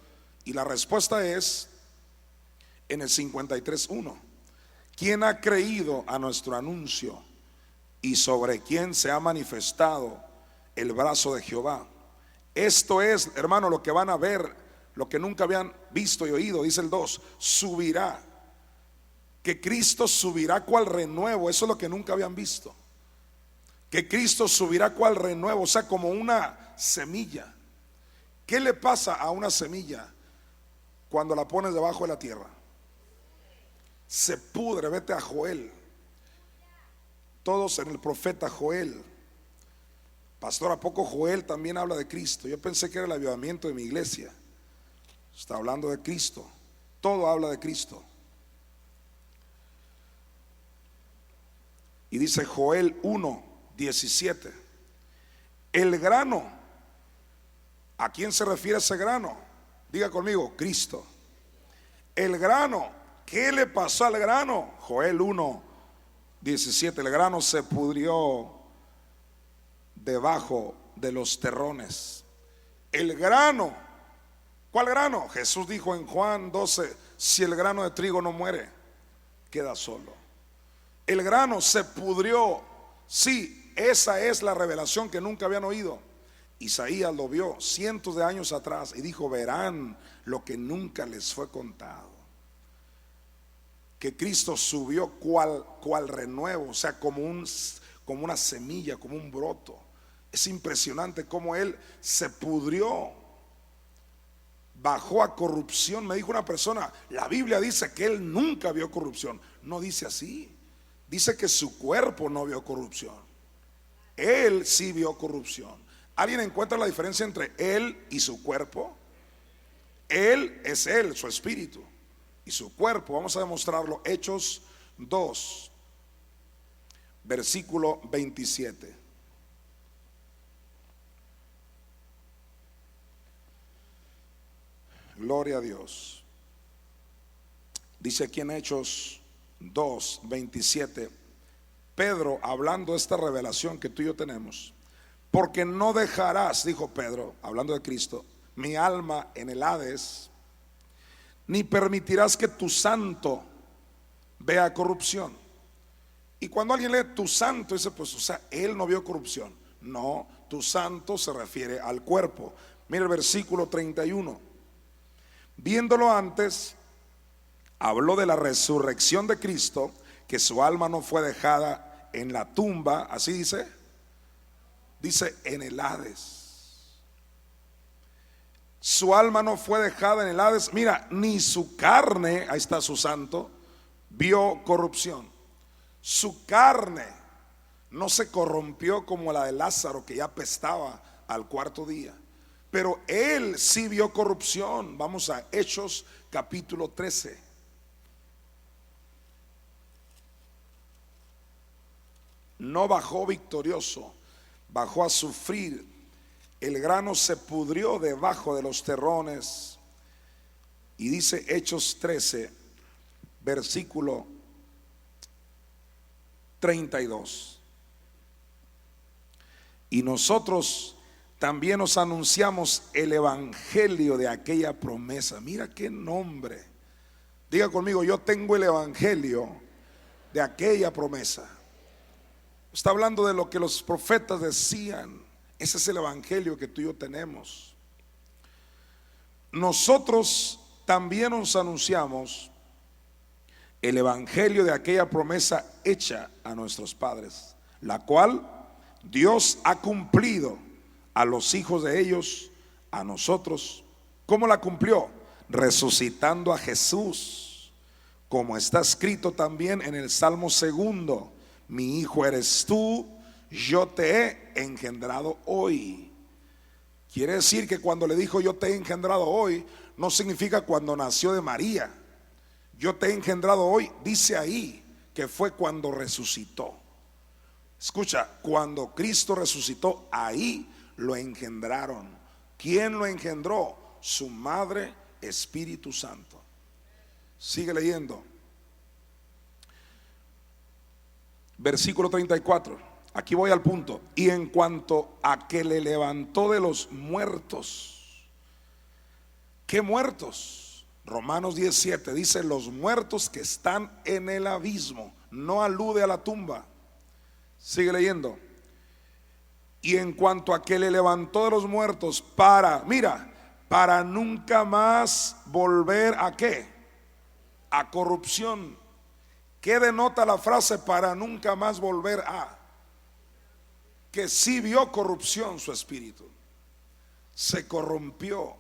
Y la respuesta es en el 53:1. ¿Quién ha creído a nuestro anuncio y sobre quién se ha manifestado el brazo de Jehová? Esto es, hermano, lo que van a ver, lo que nunca habían visto y oído. Dice el 2, subirá, que Cristo subirá cual renuevo. Eso es lo que nunca habían visto, que Cristo subirá cual renuevo, o sea, como una semilla. ¿Qué le pasa a una semilla cuando la pones debajo de la tierra? Se pudre. Vete a Joel, todos en el profeta Joel. Pastor, ¿a poco Joel también habla de Cristo? Yo pensé que era el avivamiento de mi iglesia. Está hablando de Cristo, todo habla de Cristo. Y dice Joel 1:17, el grano, ¿a quién se refiere ese grano? Diga conmigo, Cristo. El grano, ¿qué le pasó al grano? Joel 1:17, el grano se pudrió debajo de los terrones. El grano, ¿cuál grano? Jesús dijo en Juan 12, si el grano de trigo no muere, queda solo. El grano se pudrió. Sí, esa es la revelación que nunca habían oído. Isaías lo vio cientos de años atrás y dijo, verán lo que nunca les fue contado. Que Cristo subió cual renuevo, o sea, como una semilla, como un broto. Es impresionante cómo él se pudrió, bajó a corrupción. Me dijo una persona, la Biblia dice que él nunca vio corrupción. No dice así, dice que su cuerpo no vio corrupción. Él sí vio corrupción. ¿Alguien encuentra la diferencia entre él y su cuerpo? Él es él, su espíritu, y su cuerpo, vamos a demostrarlo. Hechos 2, versículo 27. Gloria a Dios. Dice aquí en Hechos 2:27, Pedro hablando de esta revelación que tú y yo tenemos: porque no dejarás, dijo Pedro, hablando de Cristo, mi alma en el Hades, ni permitirás que tu santo vea corrupción. Y cuando alguien lee tu santo, dice, pues, o sea, él no vio corrupción. No, tu santo se refiere al cuerpo. Mira el versículo 31. Viéndolo antes, habló de la resurrección de Cristo, que su alma no fue dejada en la tumba, así dice, en el Hades. Su alma no fue dejada en el Hades, mira, ni su carne, ahí está su santo, vio corrupción. Su carne no se corrompió como la de Lázaro, que ya apestaba al cuarto día, pero él sí vio corrupción. Vamos a Hechos capítulo 13. No bajó victorioso, bajó a sufrir. El grano se pudrió debajo de los terrones. Y dice Hechos 13, versículo 32. Y nosotros también os anunciamos el evangelio de aquella promesa. Mira qué nombre. Diga conmigo, yo tengo el evangelio de aquella promesa. Está hablando de lo que los profetas decían. Ese es el evangelio que tú y yo tenemos. Nosotros también os anunciamos el evangelio de aquella promesa hecha a nuestros padres, la cual Dios ha cumplido a los hijos de ellos, a nosotros. ¿Cómo la cumplió? Resucitando a Jesús, como está escrito también en el Salmo 2: mi hijo eres tú, yo te he engendrado hoy. Quiere decir que cuando le dijo yo te he engendrado hoy, no significa cuando nació de María. Yo te he engendrado hoy, dice ahí que fue cuando resucitó. Escucha, cuando Cristo resucitó, ahí lo engendraron. ¿Quién lo engendró? Su madre, Espíritu Santo. Sigue leyendo. Versículo 34. Aquí voy al punto. Y en cuanto a que le levantó de los muertos. ¿Qué muertos? Romanos 17 dice los muertos que están en el abismo. No alude a la tumba. Sigue leyendo. Y en cuanto a que le levantó de los muertos para nunca más volver a ¿qué? A corrupción. ¿Qué denota la frase para nunca más volver a? Que sí vio corrupción su espíritu. Se corrompió,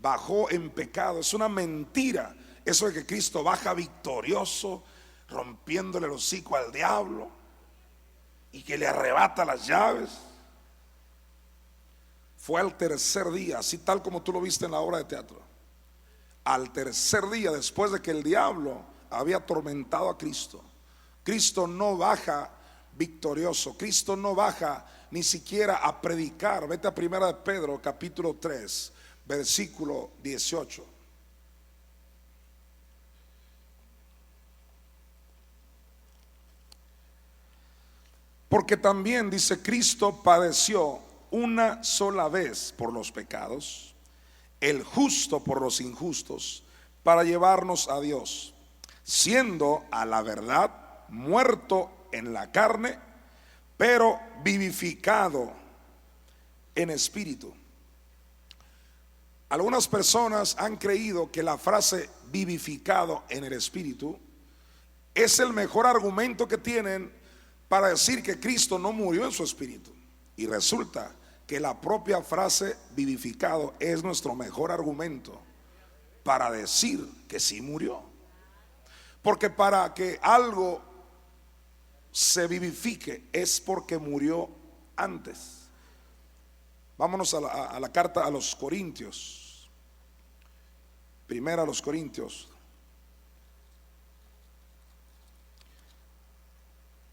bajó en pecado. Es una mentira eso de que Cristo baja victorioso, rompiéndole el hocico al diablo y que le arrebata las llaves. Fue al tercer día, así tal como tú lo viste en la obra de teatro. Al tercer día, después de que el diablo había atormentado a Cristo, Cristo no baja victorioso. Cristo no baja ni siquiera a predicar. Vete a 1 de Pedro capítulo 3 versículo 18. Porque también dice Cristo padeció una sola vez por los pecados, el justo por los injustos, para llevarnos a Dios, siendo a la verdad muerto en la carne, pero vivificado en espíritu. Algunas personas han creído que la frase vivificado en el espíritu es el mejor argumento que tienen para decir que Cristo no murió en su espíritu. Y resulta que la propia frase vivificado es nuestro mejor argumento para decir que sí murió. Porque para que algo se vivifique es porque murió antes. Vámonos a la carta a los Corintios. Primera a los Corintios.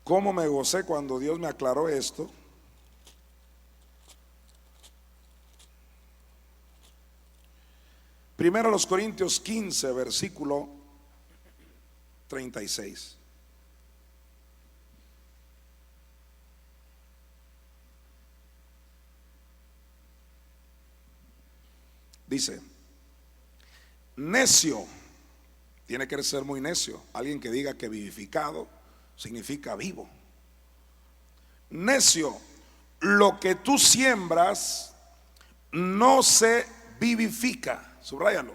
¿Cómo me gocé cuando Dios me aclaró esto? Primero a los Corintios 15, versículo 36. Dice: Necio, tiene que ser muy necio. Alguien que diga que vivificado significa vivo. Necio, lo que tú siembras no se vivifica. Subráyalo.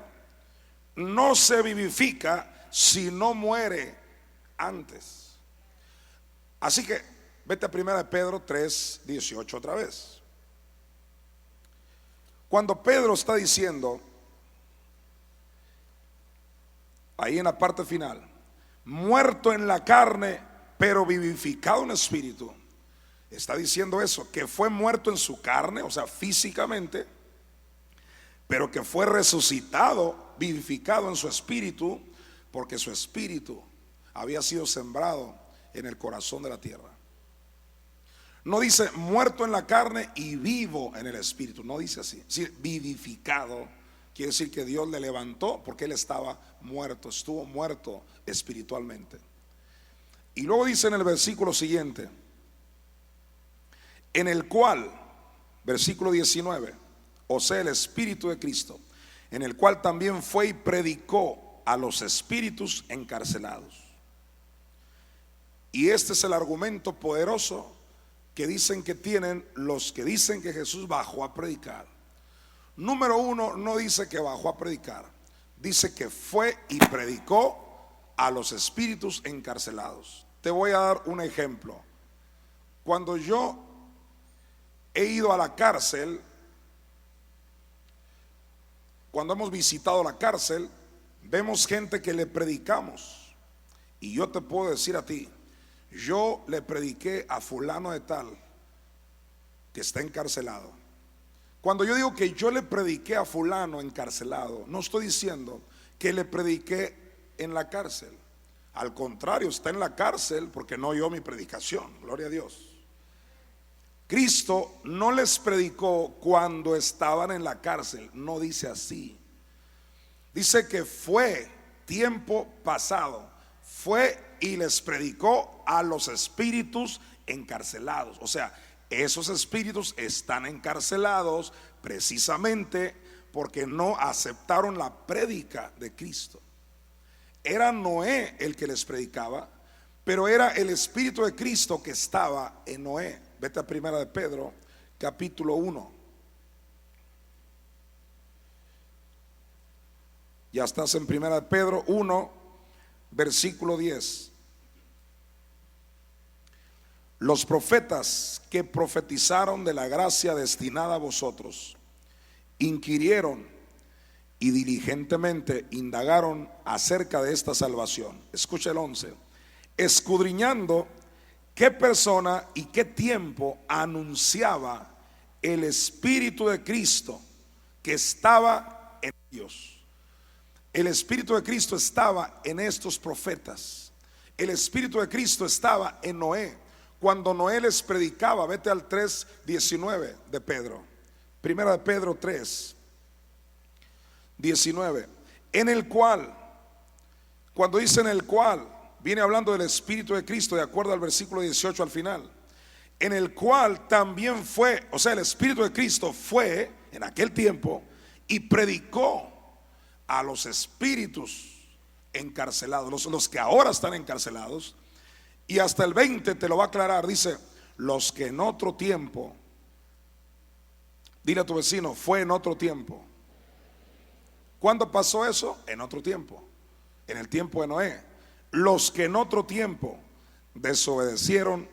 No se vivifica si no muere antes. Así que vete a 1 Pedro 3:18 otra vez. Cuando Pedro está diciendo ahí en la parte final, muerto en la carne, pero vivificado en espíritu, está diciendo eso, que fue muerto en su carne, o sea, físicamente, pero que fue resucitado, vivificado en su espíritu, porque su espíritu había sido sembrado en el corazón de la tierra. No dice muerto en la carne y vivo en el espíritu, no dice así. Sí, vivificado quiere decir que Dios le levantó porque él estaba muerto, estuvo muerto espiritualmente. Y luego dice en el versículo siguiente, en el cual, versículo 19, o sea, el Espíritu de Cristo, en el cual también fue y predicó a los espíritus encarcelados. Y este es el argumento poderoso que dicen que tienen los que dicen que Jesús bajó a predicar. Número uno, no dice que bajó a predicar, dice que fue y predicó a los espíritus encarcelados. Te voy a dar un ejemplo. Cuando yo he ido a la cárcel, cuando hemos visitado la cárcel, vemos gente que le predicamos. Y yo te puedo decir a ti, yo le prediqué a fulano de tal que está encarcelado. Cuando yo digo que yo le prediqué a fulano encarcelado, no estoy diciendo que le prediqué en la cárcel. Al contrario, está en la cárcel porque no oyó mi predicación. Gloria a Dios. Cristo no les predicó cuando estaban en la cárcel. No dice así. Dice que fue tiempo pasado. Fue y les predicó a los espíritus encarcelados. O sea, esos espíritus están encarcelados precisamente porque no aceptaron la prédica de Cristo. Era Noé el que les predicaba, pero era el Espíritu de Cristo que estaba en Noé. Vete a 1 de Pedro, capítulo 1. Ya estás en 1 de Pedro 1, versículo 10. Los profetas que profetizaron de la gracia destinada a vosotros inquirieron y diligentemente indagaron acerca de esta salvación. Escucha el 11. Escudriñando qué persona y qué tiempo anunciaba el Espíritu de Cristo que estaba en ellos. El Espíritu de Cristo estaba en estos profetas. El Espíritu de Cristo estaba en Noé. Cuando Noé les predicaba, vete al 3:19 de Pedro. Primera de Pedro 3:19. En el cual, cuando dice en el cual, viene hablando del Espíritu de Cristo, de acuerdo al versículo 18 al final. En el cual también fue, o sea, el Espíritu de Cristo fue en aquel tiempo y predicó a los espíritus encarcelados, los que ahora están encarcelados. Y hasta el 20 te lo va a aclarar, dice, los que en otro tiempo, dile a tu vecino, fue en otro tiempo. ¿Cuándo pasó eso? En otro tiempo, en el tiempo de Noé. Los que en otro tiempo desobedecieron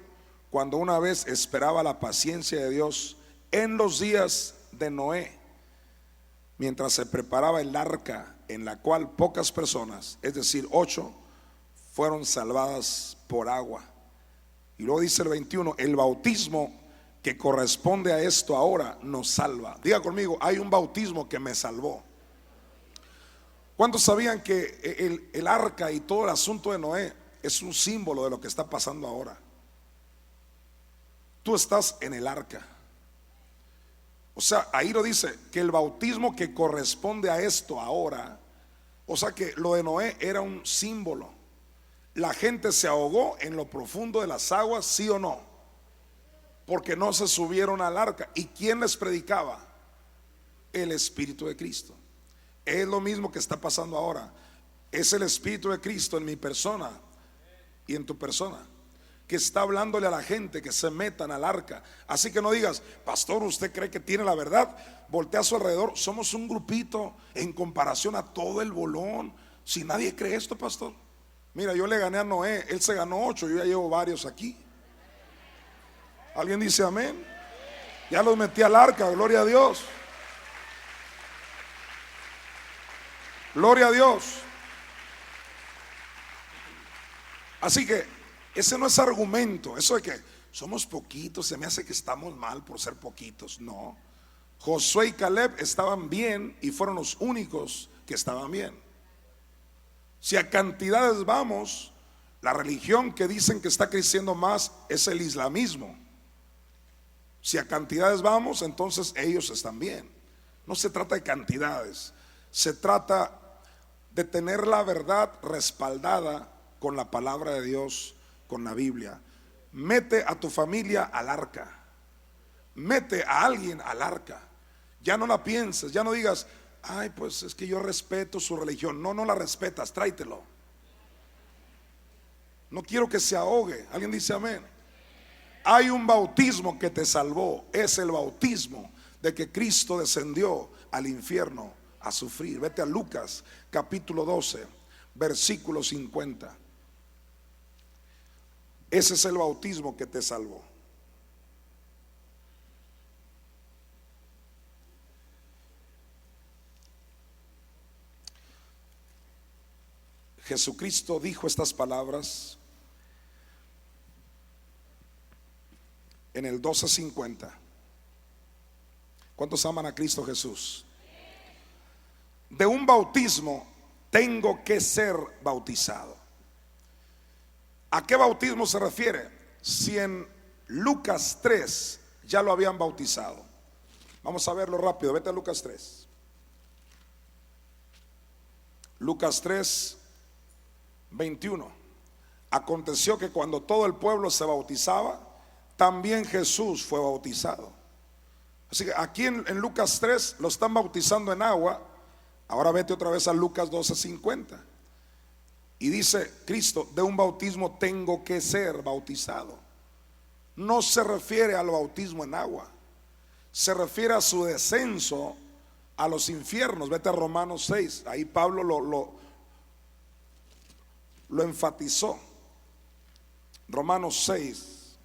cuando una vez esperaba la paciencia de Dios en los días de Noé, mientras se preparaba el arca en la cual pocas personas, es decir 8, fueron salvadas por agua. Y luego dice el 21, el bautismo que corresponde a esto ahora nos salva. Diga conmigo, hay un bautismo que me salvó. ¿Cuántos sabían que el arca y todo el asunto de Noé es un símbolo de lo que está pasando ahora? Tú estás en el arca. O sea, ahí lo dice, que el bautismo que corresponde a esto ahora, o sea que lo de Noé era un símbolo. La gente se ahogó en lo profundo de las aguas, sí o no, porque no se subieron al arca. ¿Y quién les predicaba? El Espíritu de Cristo. Es lo mismo que está pasando ahora. Es el Espíritu de Cristo en mi persona y en tu persona, que está hablándole a la gente que se metan al arca. Así que no digas, pastor, ¿usted cree que tiene la verdad? Voltea a su alrededor. Somos un grupito en comparación a todo el bolón. Si nadie cree esto, pastor. Mira, yo le gané a Noé, él se ganó 8, yo ya llevo varios aquí. ¿Alguien dice amén? Ya los metí al arca, gloria a Dios. Gloria a Dios. Así que ese no es argumento. Eso de que somos poquitos, se me hace que estamos mal por ser poquitos. No. Josué y Caleb estaban bien y fueron los únicos que estaban bien. Si a cantidades vamos, la religión que dicen que está creciendo más es el islamismo. Si a cantidades vamos, entonces ellos están bien. No se trata de cantidades, se trata de tener la verdad respaldada con la palabra de Dios, con la Biblia. Mete a tu familia al arca, mete a alguien al arca. Ya no la pienses, ya no digas, ay, pues es que yo respeto su religión. No, no la respetas, tráetelo. No quiero que se ahogue. ¿Alguien dice amén? Hay un bautismo que te salvó. Es el bautismo de que Cristo descendió al infierno a sufrir. Vete a Lucas capítulo 12, versículo 50. Ese es el bautismo que te salvó. Jesucristo dijo estas palabras en el 12:50. ¿Cuántos aman a Cristo Jesús? De un bautismo tengo que ser bautizado. ¿A qué bautismo se refiere? Si en Lucas 3 ya lo habían bautizado. Vamos a verlo rápido, vete a Lucas 3. Lucas 3, 21. Aconteció que cuando todo el pueblo se bautizaba, también Jesús fue bautizado. Así que aquí en Lucas 3 lo están bautizando en agua. Ahora vete otra vez a Lucas 12:50. Y dice Cristo, de un bautismo tengo que ser bautizado. No se refiere al bautismo en agua, se refiere a su descenso a los infiernos. Vete a Romanos 6, ahí Pablo lo enfatizó. Romanos 6,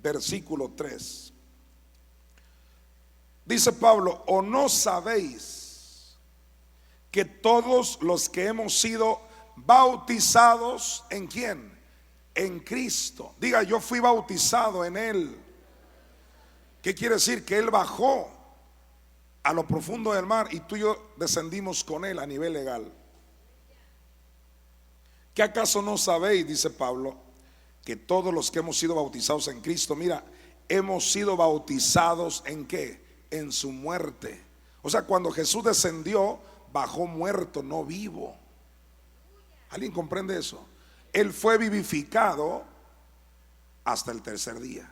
versículo 3. Dice Pablo, ¿o no sabéis que todos los que hemos sido bautizados en quién? En Cristo. Diga, yo fui bautizado en Él. ¿Qué quiere decir? Que Él bajó a lo profundo del mar y tú y yo descendimos con Él a nivel legal. ¿Qué acaso no sabéis, dice Pablo, que todos los que hemos sido bautizados en Cristo, mira, hemos sido bautizados en qué? En su muerte. O sea, cuando Jesús descendió, bajó muerto, no vivo. ¿Alguien comprende eso? Él fue vivificado hasta el tercer día.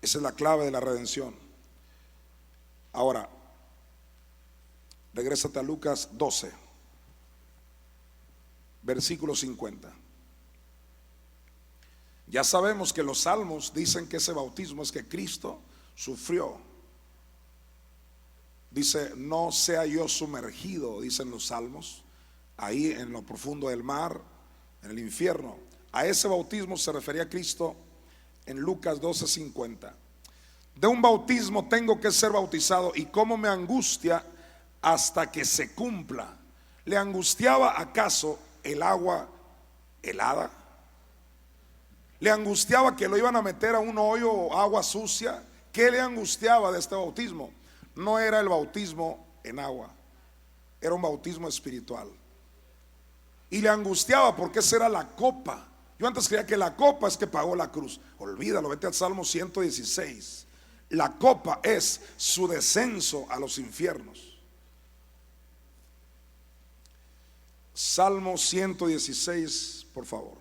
Esa es la clave de la redención. Ahora, regrésate a Lucas 12, versículo 50. Ya sabemos que los salmos dicen que ese bautismo es que Cristo sufrió. Dice, no sea yo sumergido, dicen los salmos, ahí en lo profundo del mar, en el infierno. A ese bautismo se refería Cristo en Lucas 12:50. De un bautismo tengo que ser bautizado, y cómo me angustia hasta que se cumpla. ¿Le angustiaba acaso el agua helada? ¿Le angustiaba que lo iban a meter a un hoyo o agua sucia? ¿Qué le angustiaba de este bautismo? No era el bautismo en agua, era un bautismo espiritual. Y le angustiaba porque esa era la copa. Yo antes creía que la copa es que pagó la cruz. Olvídalo, vete al Salmo 116. La copa es su descenso a los infiernos. Salmo 116, por favor.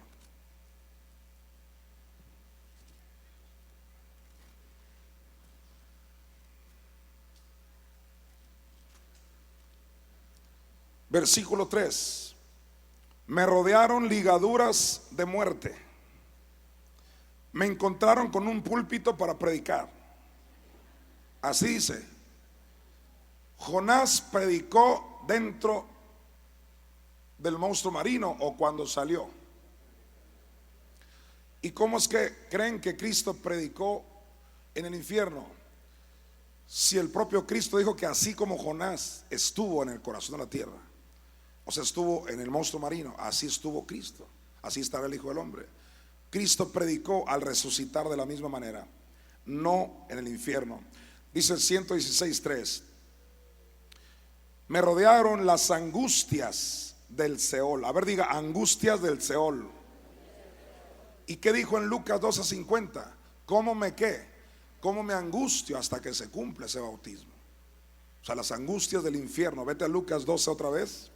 Versículo 3. Me rodearon ligaduras de muerte. Me encontraron con un púlpito para predicar. Así dice. Jonás predicó dentro del monstruo marino o cuando salió. ¿Y cómo es que creen que Cristo predicó en el infierno? Si el propio Cristo dijo que así como Jonás estuvo en el corazón de la tierra, o sea, estuvo en el monstruo marino, así estuvo Cristo, así estará el Hijo del Hombre. Cristo predicó al resucitar de la misma manera, no en el infierno. Dice el 116:3. Me rodearon las angustias del Seol. A ver, diga, angustias del Seol. ¿Y qué dijo en Lucas 12:50? ¿Cómo me qué? ¿Cómo me angustio hasta que se cumpla ese bautismo? O sea, las angustias del infierno. Vete a Lucas 12 otra vez.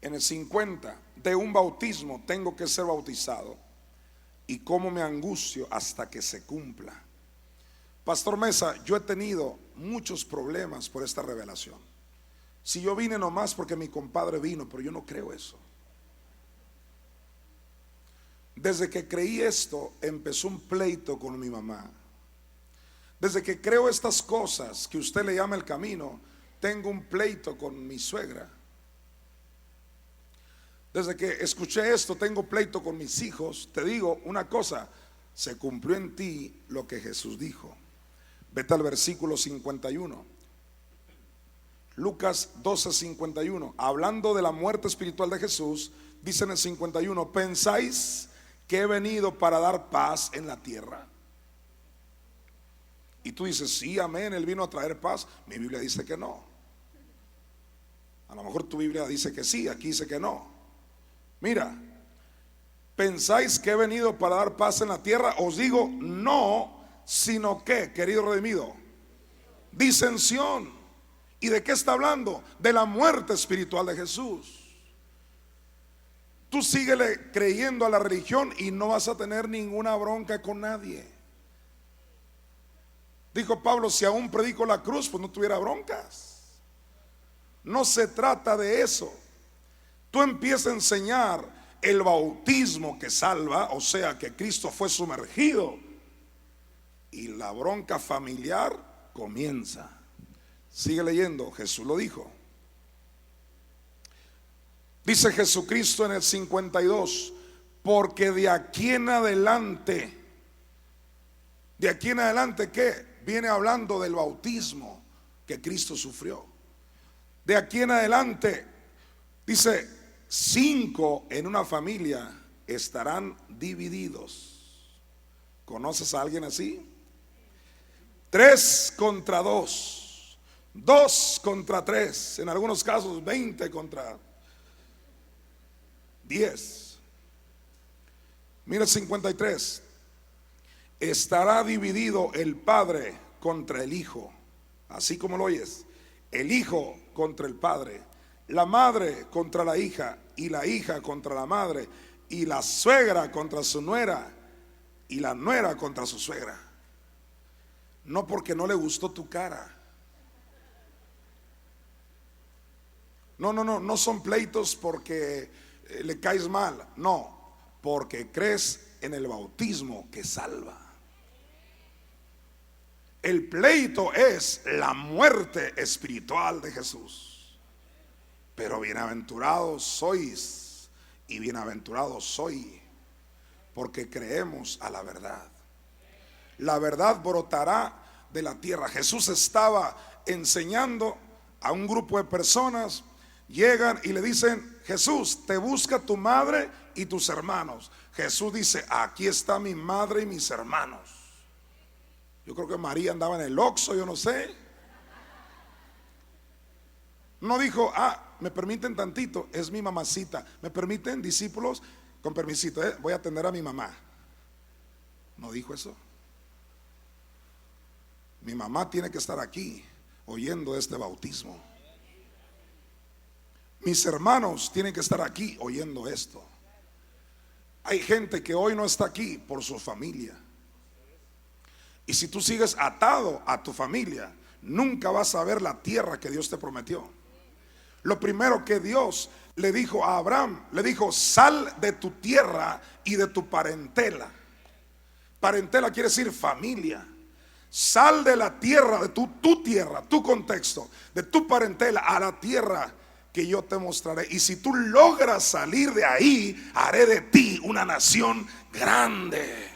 En el 50, de un bautismo tengo que ser bautizado. Y cómo me angustio hasta que se cumpla. Pastor Mesa, yo he tenido muchos problemas por esta revelación. Si yo vine nomás porque mi compadre vino, pero yo no creo eso. Desde que creí esto, empezó un pleito con mi mamá. Desde que creo estas cosas que usted le llama el camino, tengo un pleito con mi suegra. Desde que escuché esto, tengo pleito con mis hijos. Te digo una cosa, se cumplió en ti lo que Jesús dijo. Vete al versículo 51. Lucas 12:51. Hablando de la muerte espiritual de Jesús, dice en el 51: ¿pensáis que he venido para dar paz en la tierra? Y tú dices, sí, amén, Él vino a traer paz. Mi Biblia dice que no. A lo mejor tu Biblia dice que sí, aquí dice que no. Mira, ¿pensáis que he venido para dar paz en la tierra? Os digo, no, sino que, querido redimido, disensión. ¿Y de qué está hablando? De la muerte espiritual de Jesús. Tú síguele creyendo a la religión y no vas a tener ninguna bronca con nadie. Dijo Pablo, si aún predico la cruz, pues no tuviera broncas. No se trata de eso. Tú empiezas a enseñar el bautismo que salva, o sea que Cristo fue sumergido, y la bronca familiar comienza. Sigue leyendo, Jesús lo dijo. Dice Jesucristo en el 52, porque de aquí en adelante, ¿qué? Viene hablando del bautismo que Cristo sufrió. De aquí en adelante, dice, 5 en una familia estarán divididos. ¿Conoces a alguien así? 3 contra 2, 2 contra 3, en algunos casos 20 contra 10. Mira el 53. Estará dividido el padre contra el hijo, así como lo oyes, el hijo contra el padre, la madre contra la hija, y la hija contra la madre, y la suegra contra su nuera, y la nuera contra su suegra. No porque no le gustó tu cara. No son pleitos porque le caes mal. No, porque crees en el bautismo que salva. El pleito es la muerte espiritual de Jesús. Pero bienaventurados sois y bienaventurados soy, porque creemos a la verdad. La verdad brotará de la tierra. Jesús estaba enseñando a un grupo de personas. Llegan y le dicen, Jesús, te busca tu madre y tus hermanos. Jesús dice, aquí está mi madre y mis hermanos. Yo creo que María andaba en el Oxxo, yo no sé. No dijo, me permiten tantito, es mi mamacita. ¿Me permiten, discípulos? Con permisito, voy a atender a mi mamá. No dijo eso. Mi mamá tiene que estar aquí oyendo este bautismo. Mis hermanos tienen que estar aquí oyendo esto. Hay gente que hoy no está aquí por su familia. Y si tú sigues atado a tu familia, nunca vas a ver la tierra que Dios te prometió. Lo primero que Dios le dijo a Abraham, le dijo: sal de tu tierra y de tu parentela. Parentela quiere decir familia. Sal de la tierra, de tu tierra, tu contexto, de tu parentela a la tierra que yo te mostraré. Y si tú logras salir de ahí, haré de ti una nación grande.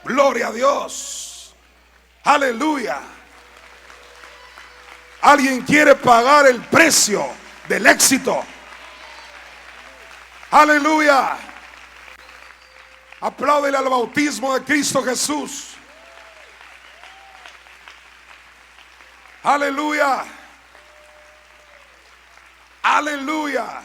Gloria a Dios. Aleluya. Alguien quiere pagar el precio del éxito. Aleluya. Apláudele al bautismo de Cristo Jesús. Aleluya. Aleluya.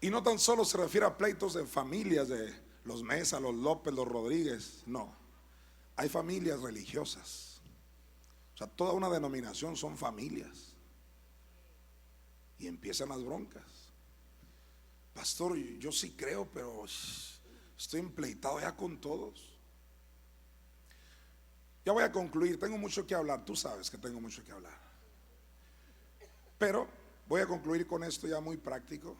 Y no tan solo se refiere a pleitos de familias, de los Mesa, los López, los Rodríguez. No, hay familias religiosas. O sea, toda una denominación son familias. Y empiezan las broncas. Pastor, yo sí creo, pero estoy empleitado ya con todos. Ya voy a concluir, tengo mucho que hablar, tú sabes que tengo mucho que hablar. Pero voy a concluir con esto ya muy práctico.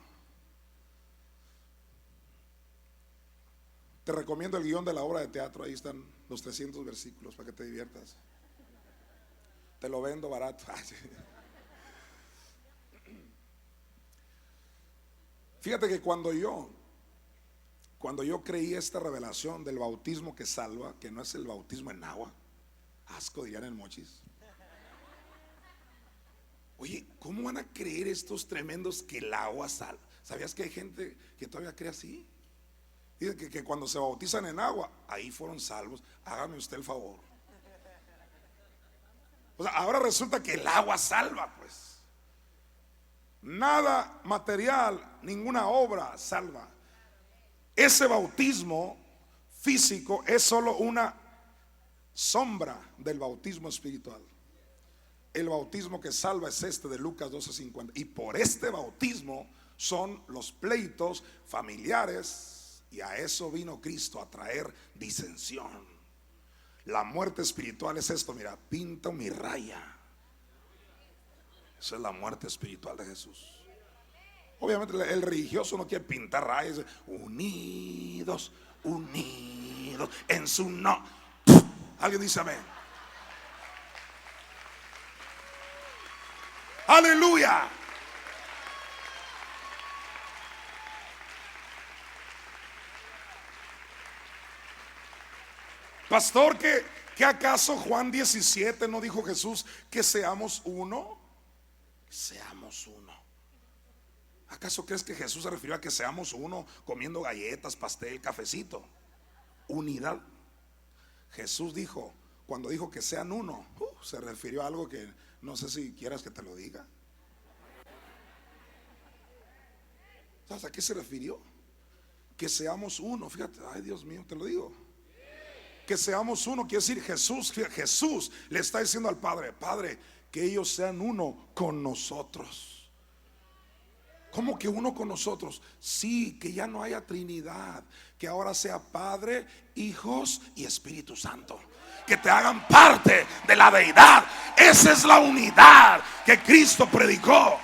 Te recomiendo el guión de la obra de teatro, ahí están los 300 versículos para que te diviertas. Te lo vendo barato. Fíjate que cuando yo creí esta revelación del bautismo que salva, que no es el bautismo en agua, asco dirían en Mochis. Oye, ¿cómo van a creer estos tremendos que el agua salva? ¿Sabías que hay gente que todavía cree así? Dicen que cuando se bautizan en agua, ahí fueron salvos. Hágame usted el favor. O sea, ahora resulta que el agua salva, pues. Nada material, ninguna obra salva. Ese bautismo físico es solo una sombra del bautismo espiritual. El bautismo que salva es este de Lucas 12:50. Y por este bautismo son los pleitos familiares. Y a eso vino Cristo, a traer disensión. La muerte espiritual es esto, mira, pinto mi raya. Esa es la muerte espiritual de Jesús. Obviamente el religioso no quiere pintar rayas. Unidos, unidos en su no. Alguien dice amén. Aleluya. Pastor, ¿que acaso Juan 17 no dijo Jesús que seamos uno? Seamos uno. ¿Acaso crees que Jesús se refirió a que seamos uno comiendo galletas, pastel, cafecito? Unidad. Jesús dijo, cuando dijo que sean uno, se refirió a algo que no sé si quieras que te lo diga. ¿Sabes a qué se refirió? Que seamos uno. Fíjate, ay Dios mío, te lo digo. Que seamos uno quiere decir Jesús le está diciendo al Padre: Padre, que ellos sean uno con nosotros. ¿Cómo que uno con nosotros? Sí, que ya no haya Trinidad, que ahora sea Padre, Hijos y Espíritu Santo, que te hagan parte de la deidad. Esa es la unidad que Cristo predicó.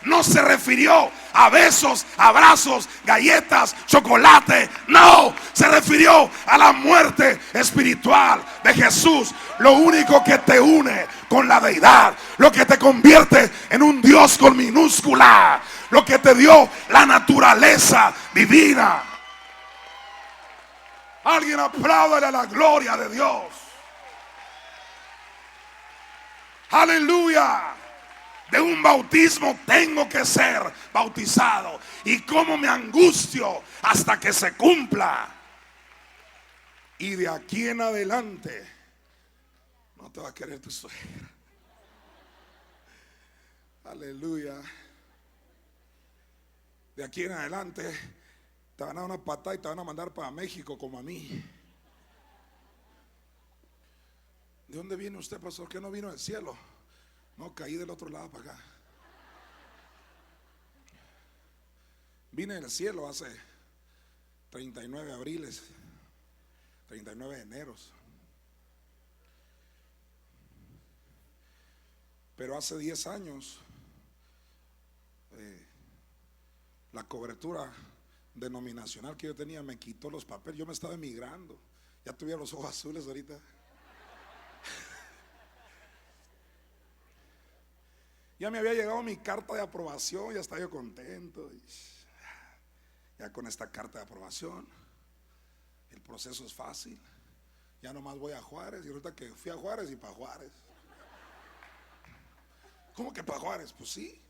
No se refirió a besos, abrazos, galletas, chocolate. No, se refirió a la muerte espiritual de Jesús. Lo único que te une con la deidad, lo que te convierte en un Dios con minúscula, lo que te dio la naturaleza divina. Alguien apláudale a la gloria de Dios. Aleluya. De un bautismo tengo que ser bautizado. Y cómo me angustio hasta que se cumpla. Y de aquí en adelante no te va a querer tu suegra. Aleluya. De aquí en adelante te van a dar una patada y te van a mandar para México como a mí. ¿De dónde viene usted, pastor? ¿Qué no vino del cielo? No, caí del otro lado para acá. Vine del cielo hace 39 abriles. 39 de enero. Pero hace 10 años la cobertura denominacional que yo tenía me quitó los papeles. Yo me estaba emigrando. Ya tuviera los ojos azules ahorita. Ya me había llegado mi carta de aprobación, ya estaba yo contento. Ya con esta carta de aprobación el proceso es fácil. Ya nomás voy a Juárez. Y ahorita que fui a Juárez y para Juárez. ¿Cómo que para Juárez? Pues sí,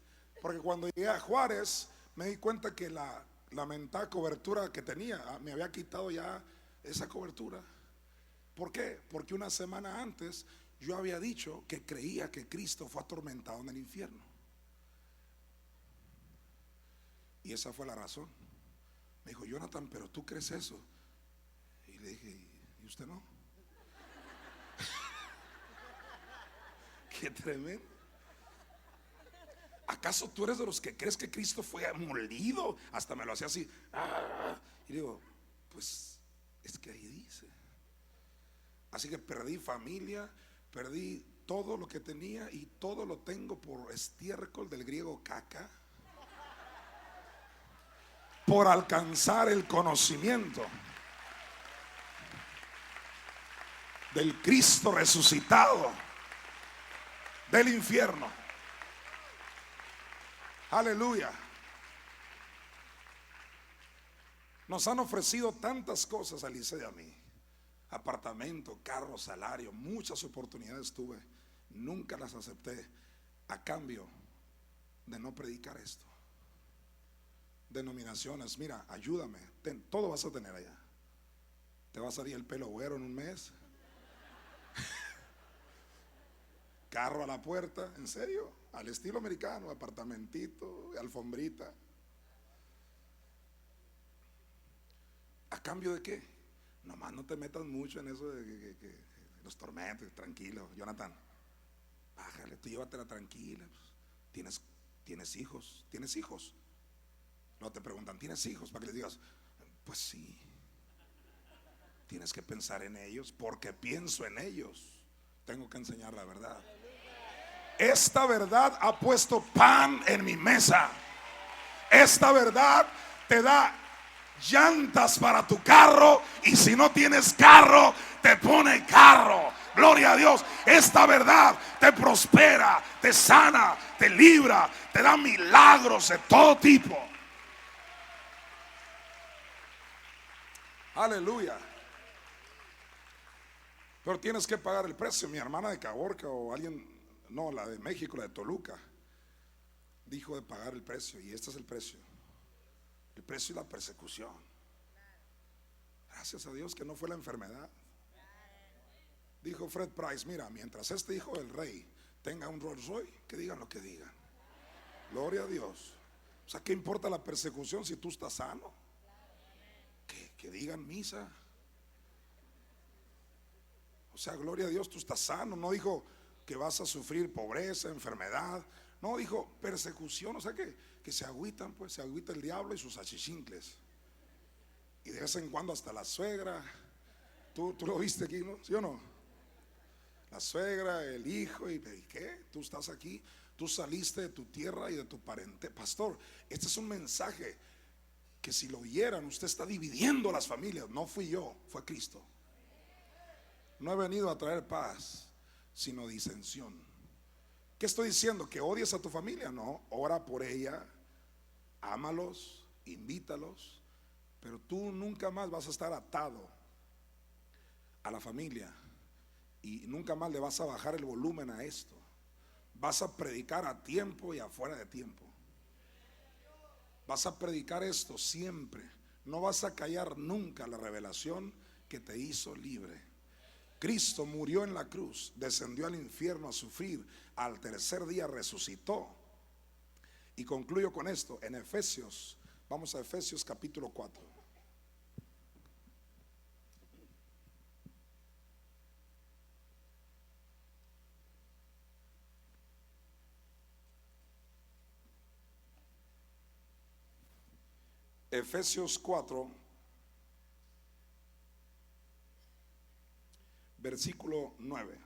porque cuando llegué a Juárez me di cuenta que la lamentada cobertura que tenía me había quitado ya esa cobertura. ¿Por qué? Porque una semana antes yo había dicho que creía que Cristo fue atormentado en el infierno. Y esa fue la razón. Me dijo, Jonathan, pero tú crees eso. Y le dije, ¿y usted no? Qué tremendo. ¿Acaso tú eres de los que crees que Cristo fue molido? Hasta me lo hacía así. Y digo, pues es que ahí dice. Así que perdí familia, perdí todo lo que tenía y todo lo tengo por estiércol, del griego caca, por alcanzar el conocimiento del Cristo resucitado del infierno. Aleluya. Nos han ofrecido tantas cosas a Alicia y a mí: apartamento, carro, salario, muchas oportunidades tuve, nunca las acepté a cambio de no predicar esto. Denominaciones, mira, ayúdame, todo vas a tener allá. Te va a salir el pelo güero en un mes. Carro a la puerta, en serio, al estilo americano, apartamentito, alfombrita. ¿A cambio de qué? Nomás no te metas mucho en eso de que los tormentos. Tranquilo, Jonathan, bájale, tú llévatela tranquila. Tienes hijos, tienes hijos. No te preguntan, ¿tienes hijos? Para que les digas, pues sí. Tienes que pensar en ellos, porque pienso en ellos. Tengo que enseñar la verdad. Esta verdad ha puesto pan en mi mesa. Esta verdad te da llantas para tu carro, y si no tienes carro, te pone carro. Gloria a Dios. Esta verdad te prospera, te sana, te libra, te da milagros de todo tipo. Aleluya. Pero tienes que pagar el precio. Mi hermana de Caborca o alguien, no, la de México, la de Toluca, dijo de pagar el precio. Y este es el precio. El precio y la persecución. Gracias a Dios que no fue la enfermedad. Dijo Fred Price, mira, mientras este hijo del rey tenga un Rolls Royce, que digan lo que digan. Gloria a Dios. O sea, ¿qué importa la persecución si tú estás sano? Que digan misa. O sea, gloria a Dios, tú estás sano. No dijo que vas a sufrir pobreza, enfermedad. No, dijo persecución. O sea que se agüitan, pues se agüita el diablo y sus achichincles. Y de vez en cuando hasta la suegra. Tú lo viste aquí, ¿no? ¿Sí o no? La suegra, el hijo. ¿Y qué? Tú estás aquí. Tú saliste de tu tierra y de tu parente. Pastor, este es un mensaje que si lo oyeran, usted está dividiendo a las familias. No fui yo, fue Cristo. No he venido a traer paz, sino disensión. ¿Qué estoy diciendo? ¿Que odies a tu familia? No, ora por ella, ámalos, invítalos, pero tú nunca más vas a estar atado a la familia y nunca más le vas a bajar el volumen a esto. Vas a predicar a tiempo y afuera de tiempo. Vas a predicar esto siempre. No vas a callar nunca la revelación que te hizo libre. Cristo murió en la cruz, descendió al infierno a sufrir, al tercer día resucitó. Y concluyo con esto en Efesios. Vamos a Efesios capítulo 4. Efesios 4, versículo 9.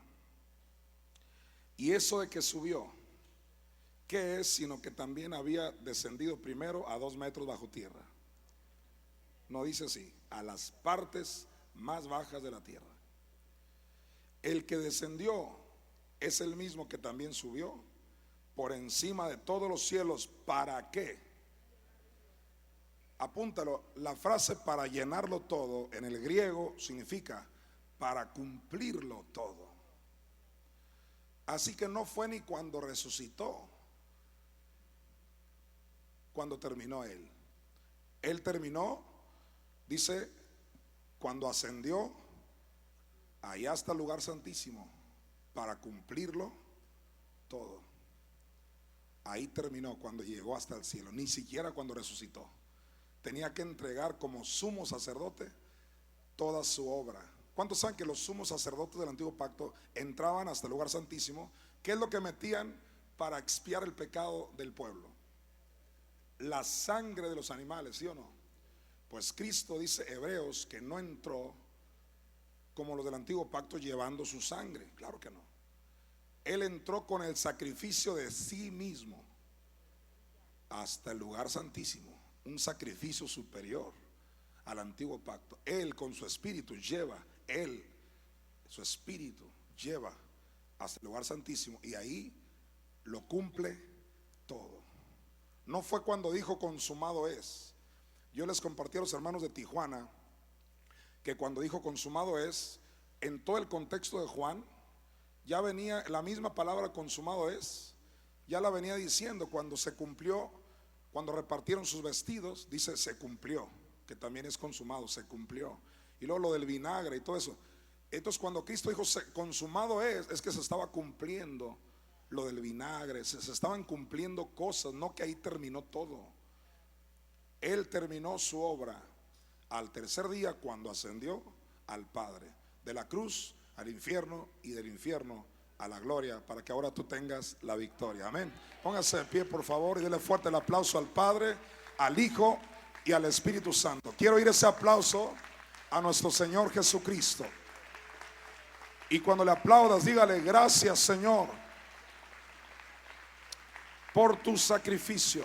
Y eso de que subió, ¿qué es? Sino que también había descendido primero a 2 metros bajo tierra. No dice así, a las partes más bajas de la tierra. El que descendió es el mismo que también subió por encima de todos los cielos. ¿Para qué? Apúntalo, la frase para llenarlo todo en el griego significa para cumplirlo todo. Así que no fue ni cuando resucitó, cuando terminó él. Él terminó, dice, cuando ascendió allá hasta el lugar santísimo para cumplirlo todo. Ahí terminó cuando llegó hasta el cielo, ni siquiera cuando resucitó. Tenía que entregar como sumo sacerdote toda su obra. ¿Cuántos saben que los sumos sacerdotes del antiguo pacto entraban hasta el lugar santísimo? ¿Qué es lo que metían para expiar el pecado del pueblo? La sangre de los animales, ¿sí o no? Pues Cristo, dice Hebreos, que no entró como los del antiguo pacto llevando su sangre. Claro que no. Él entró con el sacrificio de sí mismo hasta el lugar santísimo, un sacrificio superior al antiguo pacto. Él con su espíritu lleva, su espíritu lleva hasta el lugar santísimo y ahí lo cumple todo. No fue cuando dijo consumado es. Yo les compartí a los hermanos de Tijuana que cuando dijo consumado es, en todo el contexto de Juan, ya venía la misma palabra consumado es, ya la venía diciendo cuando se cumplió, cuando repartieron sus vestidos, dice se cumplió, que también es consumado, se cumplió. Y luego lo del vinagre y todo eso. Entonces cuando Cristo dijo consumado es que se estaba cumpliendo lo del vinagre, se estaban cumpliendo cosas, no que ahí terminó todo. Él terminó su obra al tercer día cuando ascendió al Padre, de la cruz al infierno y del infierno a la gloria, para que ahora tú tengas la victoria. Amén. Póngase de pie, por favor, y dele fuerte el aplauso al Padre, al Hijo y al Espíritu Santo. Quiero oír ese aplauso a nuestro Señor Jesucristo. Y cuando le aplaudas, dígale: gracias, Señor, por tu sacrificio.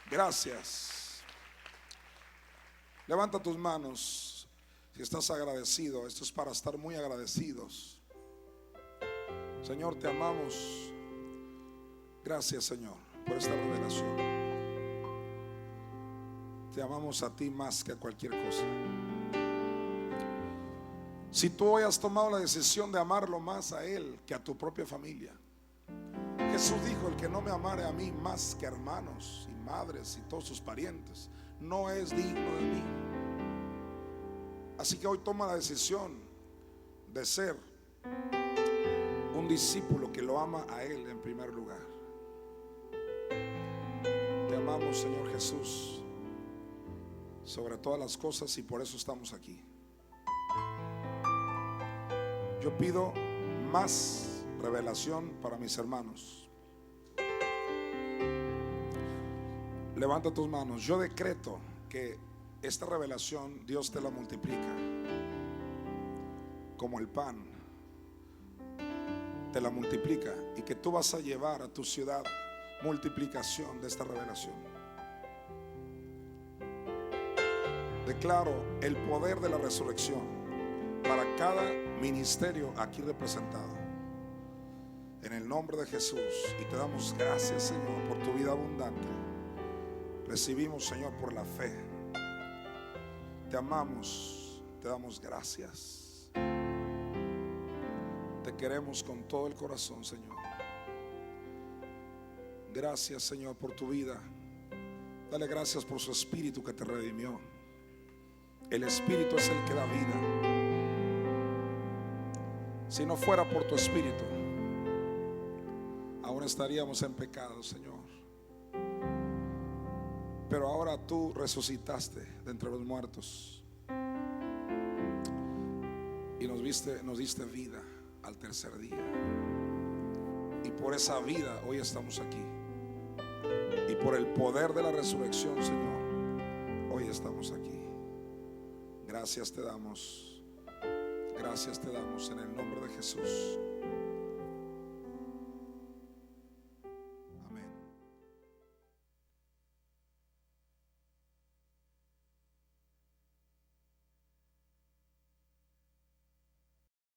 Gracias. Levanta tus manos si estás agradecido. Esto es para estar muy agradecidos. Señor, te amamos. Gracias, Señor, por esta revelación. Te amamos a ti más que a cualquier cosa. Si tú hoy has tomado la decisión de amarlo más a Él que a tu propia familia, Jesús dijo: el que no me amare a mí más que hermanos y madres y todos sus parientes, no es digno de mí. Así que hoy toma la decisión de ser un discípulo que lo ama a Él en primer lugar. Te amamos, Señor Jesús, sobre todas las cosas, y por eso estamos aquí. Yo pido más revelación para mis hermanos. Levanta tus manos. Yo decreto que esta revelación Dios te la multiplica como el pan, te la multiplica, y que tú vas a llevar a tu ciudad multiplicación de esta revelación. Declaro el poder de la resurrección para cada ministerio aquí representado, en el nombre de Jesús. Y te damos gracias, Señor, por tu vida abundante. Recibimos, Señor, por la fe. Te amamos, te damos gracias. Te queremos con todo el corazón, Señor. Gracias, Señor, por tu vida. Dale gracias por su Espíritu que te redimió. El Espíritu es el que da vida. Si no fuera por tu Espíritu, aún estaríamos en pecado, Señor. Pero ahora tú resucitaste de entre los muertos y nos diste vida al tercer día. Y por esa vida hoy estamos aquí. Y por el poder de la resurrección, Señor, hoy estamos aquí. Gracias te damos Gracias te damos en el nombre de Jesús.